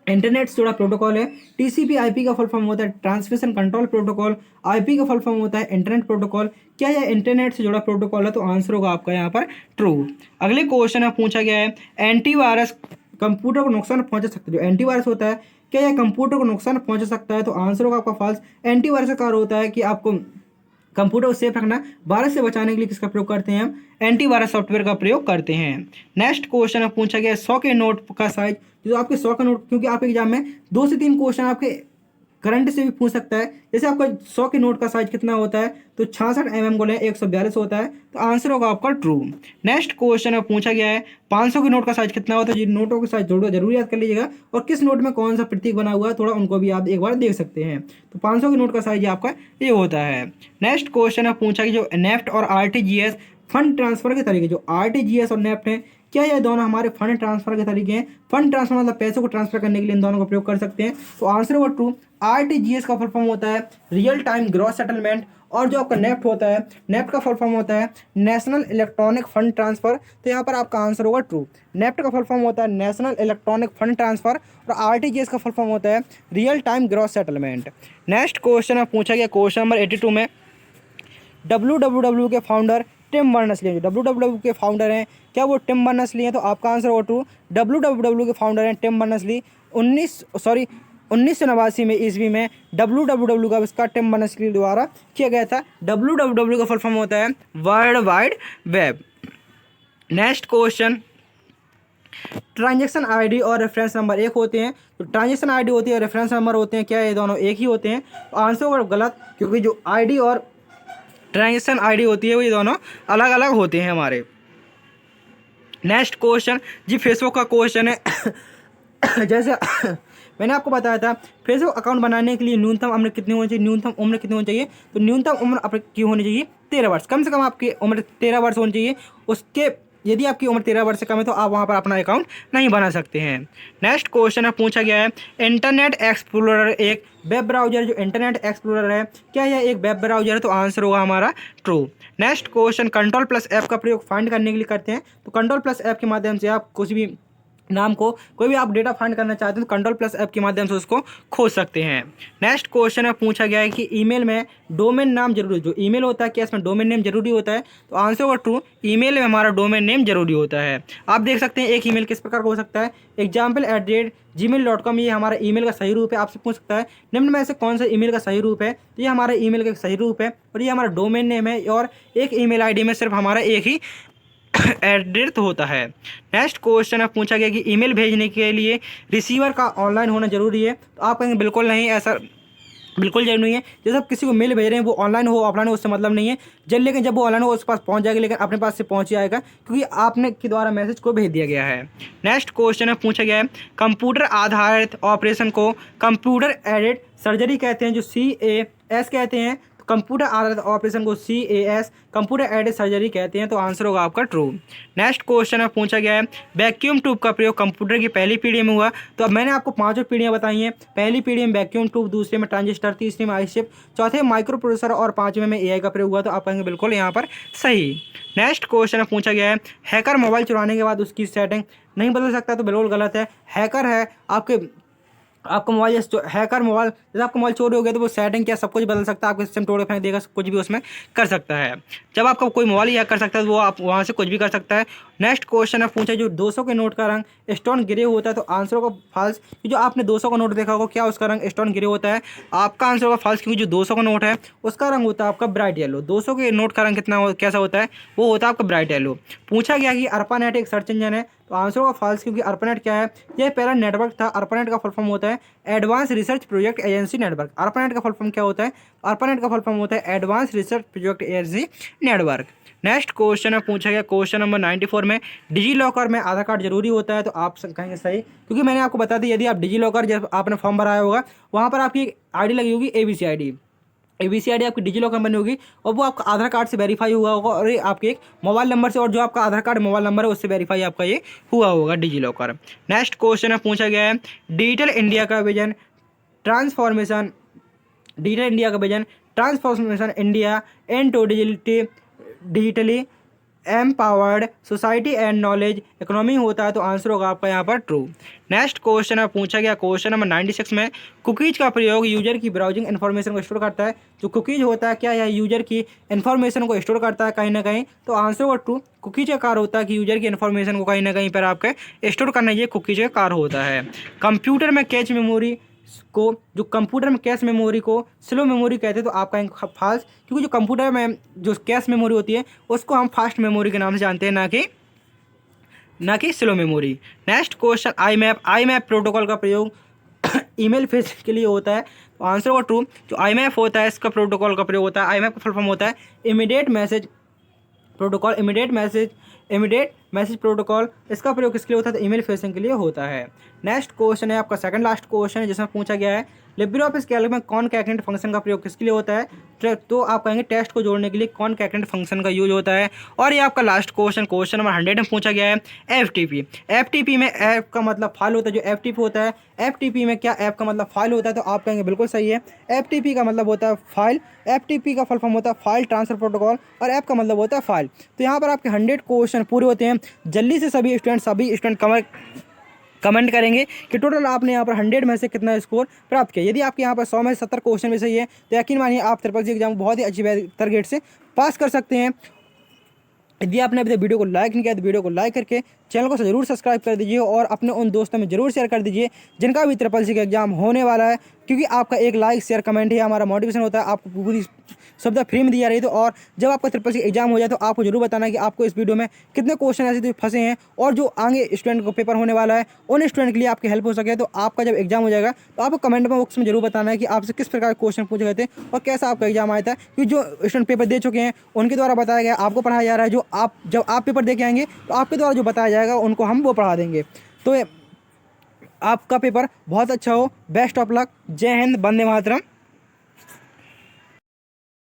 इंटरनेट से जुड़ा प्रोटोकॉल है। TCP/IP का फुल फॉर्म होता है ट्रांसमिशन कंट्रोल प्रोटोकॉल। IP का फुल फॉर्म होता है इंटरनेट प्रोटोकॉल। क्या यह इंटरनेट से जुड़ा प्रोटोकॉल है? तो आंसर होगा आपका यहाँ पर ट्रू। अगले क्वेश्चन पूछा गया है, एंटीवायरस कंप्यूटर को नुकसान पहुंचा सकता है। जो एंटीवायरस होता है क्या यह कंप्यूटर को नुकसान पहुंचा सकता है? तो आंसर होगा आपका फॉल्स। एंटीवायरस का कार्य होता है कि आपको कंप्यूटर को सेफ रखना, वायरस से बचाने के लिए किसका प्रयोग करते हैं? हम एंटीवायरस सॉफ्टवेयर का प्रयोग करते हैं। नेक्स्ट क्वेश्चन पूछा गया 100 के नोट का साइज, जो आपके 100 का नोट, क्योंकि आपके एग्जाम में 2 से 3 क्वेश्चन आपके करंट से भी पूछ सकता है। जैसे आपका 100 के नोट का साइज कितना होता है? तो 66 mm बोले 142 होता है, तो आंसर होगा आपका ट्रू। नेक्स्ट क्वेश्चन पूछा गया है 500 के नोट का साइज कितना होता है? जी नोटों के साइज जरूर याद कर लीजिएगा, और किस नोट में कौन सा प्रतीक बना हुआ है थोड़ा उनको भी आप एक बार देख सकते हैं। तो 500 के नोट का साइज आपका ये होता है। नेक्स्ट क्वेश्चन पूछा कि जो नेफ्ट और RTGS फंड ट्रांसफर के तरीके, जो RTGS और नेफ्ट हैं क्या यह दोनों हमारे फंड ट्रांसफर के तरीके हैं? फंड ट्रांसफर मतलब पैसों को ट्रांसफर करने के लिए इन दोनों का प्रयोग कर सकते हैं, तो आंसर होगा ट्रू। RTGS का फुल फॉर्म होता है रियल टाइम ग्रॉस सेटलमेंट, और जो आपका नेफ्ट होता है, नेफ्ट का फुल फॉर्म होता है नेशनल इलेक्ट्रॉनिक फंड ट्रांसफ़र। तो यहाँ पर आपका आंसर होगा ट्रू। नेफ्ट का फुल फॉर्म होता है नेशनल इलेक्ट्रॉनिक फंड ट्रांसफ़र और आरटीजीएस का फुल फॉर्म होता है real time gross settlement. Next question पूछा गया क्वेश्चन नंबर 82 में, WWW के फाउंडर टिम बर्नर्स-ली हैं। WWW के फाउंडर हैं, क्या वो टिम बर्नर्स-ली हैं? तो आपका आंसर होगा ट्रू। WWW के फाउंडर हैं टिम बर्नर्स-ली। 1989 में ईस्वी में WWW का आविष्कार टिम बर्नर्स-ली द्वारा किया गया था। WWW का फुल फॉर्म होता है world wide web. Next question, transaction ID और रेफरेंस नंबर एक होते हैं। तो ट्रांजैक्शन आईडी होती है, रेफरेंस नंबर होते हैं, क्या ये दोनों एक ही होते हैं? तो आंसर होगा गलत, क्योंकि जो आईडी और ट्रांजैक्शन आईडी होती है वो ये दोनों अलग अलग होते हैं हमारे। नेक्स्ट क्वेश्चन जी फेसबुक का क्वेश्चन है जैसे मैंने आपको बताया था फेसबुक अकाउंट बनाने के लिए न्यूनतम उम्र कितनी होनी चाहिए, न्यूनतम उम्र कितनी होनी चाहिए? तो न्यूनतम उम्र आपकी होनी चाहिए 13 वर्ष, कम से कम आपकी उम्र 13 वर्ष होनी चाहिए। उसके यदि आपकी उम्र 13 वर्ष से कम है तो आप वहाँ पर अपना अकाउंट नहीं बना सकते हैं। नेक्स्ट क्वेश्चन है पूछा गया है, इंटरनेट एक्सप्लोरर एक वेब ब्राउजर, जो इंटरनेट एक्सप्लोरर है क्या यह एक वेब ब्राउजर है? तो आंसर होगा हमारा ट्रू। नेक्स्ट क्वेश्चन, Ctrl+F का प्रयोग फाइंड करने के लिए करते हैं। तो Ctrl+F के माध्यम से आप कुछ भी नाम को, कोई भी आप डेटा फाइंड करना चाहते हैं तो Ctrl+F के माध्यम से उसको खोज सकते हैं। नेक्स्ट क्वेश्चन है पूछा गया है कि ईमेल में डोमेन नाम जरूरी, जो ईमेल होता है क्या इसमें डोमेन नेम जरूरी होता है? तो आंसर होगा ट्रू, ईमेल में हमारा डोमेन नेम जरूरी होता है। आप देख सकते हैं एक ईमेल किस प्रकार का हो सकता है, example@gmail.com, ये हमारा ईमेल का सही रूप है। आपसे पूछ सकता है निम्न में से कौन सा ईमेल का सही रूप है? तो ये हमारा ईमेल का सही रूप है और ये हमारा डोमेन नेम है, और एक ईमेल आईडी में सिर्फ हमारा एक ही एड्रेस होता है। नेक्स्ट क्वेश्चन है पूछा गया कि ईमेल भेजने के लिए रिसीवर का ऑनलाइन होना जरूरी है? तो आप कहेंगे बिल्कुल नहीं, ऐसा बिल्कुल जरूरी नहीं है। जैसे आप किसी को मेल भेज रहे हैं वो ऑनलाइन हो ऑफलाइन हो उससे मतलब नहीं है, लेकिन जब वो ऑनलाइन हो उसके पास पहुंच जाएगा, लेकिन अपने पास से पहुंच जाएगा क्योंकि आपने के द्वारा मैसेज को भेज दिया गया है। नेक्स्ट क्वेश्चन है पूछा गया है, कंप्यूटर आधारित ऑपरेशन को कंप्यूटर एडेड सर्जरी कहते हैं, जो CAS कहते हैं। कंप्यूटर आधारित ऑपरेशन को CAS कंप्यूटर एडेड सर्जरी कहते हैं। तो आंसर होगा आपका ट्रू। नेक्स्ट क्वेश्चन है पूछा गया है, वैक्यूम ट्यूब का प्रयोग कंप्यूटर की पहली पीढ़ी में हुआ? तो अब मैंने आपको 5 पीढ़ियाँ बताई हैं। पहली पीढ़ी में वैक्यूम ट्यूब, दूसरे में ट्रांजिस्टर, तीसरे में आईशिप, चौथे माइक्रो प्रोसेसर और 5वें में AI का प्रयोग हुआ। तो आप कहेंगे बिल्कुल यहाँ पर सही। नेक्स्ट क्वेश्चन है पूछा गया है, हैकर मोबाइल चुराने के बाद उसकी सेटिंग नहीं बदल सकता? तो बिल्कुल गलत है। हैकर है आपका मोबाइल, हैकर मोबाइल, जब आपका मोबाइल चोरी हो गया तो वो सेटिंग क्या सब कुछ बदल सकता है, आपका सिस्टम तोड़ फेंक देगा, कुछ भी उसमें कर सकता है। जब आपका कोई मोबाइल हैक कर सकता है तो वो आप वहाँ से कुछ भी कर सकता है। नेक्स्ट क्वेश्चन है पूछा, जो 200 के नोट का रंग स्टोन ग्रे होता है? तो आंसर होगा फॉल्स। जो आपने 200 का नोट देखा होगा क्या उसका रंग स्टोन ग्रे होता है? आपका आंसर होगा फॉल्स, क्योंकि जो 200 का नोट है उसका रंग होता है आपका ब्राइट येलो। 200 के नोट का रंग कैसा होता है? वो होता है आपका ब्राइट येलो। पूछा गया कि ARPANET एक सर्च इंजन है? तो आंसर होगा फॉल्स, क्योंकि ARPANET क्या है? यह पहला नेटवर्क था। ARPANEट का फुल फॉर्म होता है advance research project agency network. ARPANET का फुल फॉर्म क्या होता है? ARPANEट का फुल फॉर्म होता है advance research project agency network. Next question है पूछा गया क्वेश्चन नंबर 94 में, डिजी लॉकर में आधार कार्ड जरूरी होता है? तो आप कहेंगे सही, क्योंकि मैंने आपको बता दी यदि आप डिजी लॉकर जब आपने फॉर्म भराया होगा वहाँ पर आपकी एक ID लगी होगी, ABC ID आपकी डिजी लॉकर बनी होगी और वो आपका आधार कार्ड से वेरीफाई हुआ होगा और ये आपके एक मोबाइल नंबर से, और जो आपका आधार कार्ड मोबाइल नंबर है उससे वेरीफाई आपका ये हुआ होगा डिजी लॉकर। नेक्स्ट क्वेश्चन है पूछा गया है, डिजिटल इंडिया का vision transformation India into digitally empowered society and knowledge economy होता है। तो आंसर होगा आपका यहाँ पर ट्रू। नेक्स्ट क्वेश्चन है पूछा गया क्वेश्चन नंबर 96 में, कुकीज का प्रयोग यूजर की ब्राउजिंग इन्फॉर्मेशन को स्टोर करता है? जो कुकीज होता है क्या यह यूजर की इन्फॉर्मेशन को स्टोर करता है कहीं ना कहीं? तो आंसर होगा ट्रू। कुकीज का कार्य होता है कि यूजर की इन्फॉर्मेशन को कहीं ना कहीं पर आपके स्टोर करना, ये कुकीज का कार्य होता है। कंप्यूटर में कैश मेमोरी को स्लो मेमोरी कहते हैं? तो आपका फाल्स, क्योंकि जो कंप्यूटर में जो कैश मेमोरी होती है उसको हम फास्ट मेमोरी के नाम से जानते हैं, ना कि slow memory. Next question, IMAP protocol का प्रयोग ईमेल भेजने के लिए होता है? तो आंसर होगा ट्रू। जो IMAP होता है इसका प्रोटोकॉल का प्रयोग होता है, IMAP का फुल फॉर्म होता है इमीडिएट मैसेज मैसेज प्रोटोकॉल, इसका प्रयोग किसके लिए होता है? तो ईमेल फेसिंग के लिए होता है। नेक्स्ट क्वेश्चन है आपका सेकंड लास्ट क्वेश्चन है, जिसमें पूछा गया है लिब्रे ऑफिस कैल्क में कॉनकैटनेट फंक्शन का प्रयोग किसके लिए होता है? तो आप कहेंगे टेक्स्ट को जोड़ने के लिए कॉनकैटनेट फंक्शन का यूज होता है। और ये आपका लास्ट क्वेश्चन नंबर 100 में पूछा गया है एफटीपी। एफटीपी में ऐप का मतलब फाइल होता है, जो एफटीपी होता है एफटीपी में क्या ऐप का मतलब फाइल होता है? तो आप कहेंगे बिल्कुल सही है, एफटीपी का मतलब होता है फाइल, एफटीपी का फुल फॉर्म होता है फाइल ट्रांसफर प्रोटोकॉल, और ऐप का मतलब होता है फाइल। तो यहाँ पर आपके 100 क्वेश्चन पूरे होते हैं। जल्दी से सभी स्टूडेंट कमेंट करेंगे कि टोटल आपने यहाँ पर 100 में से कितना स्कोर प्राप्त किया। यदि आपके यहाँ पर 100 में से 70 क्वेश्चन में सही है तो यकीन मानिए आप ट्रिपल सी एग्जाम बहुत ही अच्छी बेहतर गेट से पास कर सकते हैं। यदि आपने अभी तक वीडियो को लाइक नहीं किया तो वीडियो को लाइक करके चैनल को जरूर सब्सक्राइब कर दीजिए और अपने उन दोस्तों में जरूर शेयर कर दीजिए जिनका भी ट्रिपल सी का एग्जाम होने वाला है, क्योंकि आपका एक लाइक शेयर कमेंट ही हमारा मोटिवेशन होता है। आपको पूरी सुविधा फ्री में दी जा रही है। तो और जब आपका ट्रिपल सी एग्जाम हो जाए तो आपको जरूर बताना है कि आपको इस वीडियो में कितने क्वेश्चन ऐसे तो फंसे हैं, और जो आगे स्टूडेंट को पेपर होने वाला है उन स्टूडेंट के लिए आपकी हेल्प हो सके। तो आपका जब एग्जाम हो जाएगा तो आपको कमेंट बॉक्स में जरूर बताना है कि आपसे किस प्रकार के क्वेश्चन पूछे गए थे और कैसा आपका एग्जाम आया था, क्योंकि जो स्टूडेंट पेपर दे चुके हैं उनके द्वारा बताया गया आपको पढ़ाया जा रहा है। जब आप पेपर दे के आएंगे तो आपके द्वारा जो बताया जाएगा उनको हम वो पढ़ा देंगे। तो आपका पेपर बहुत अच्छा हो। Best of luck. जय हिंद, वंदे मातरम।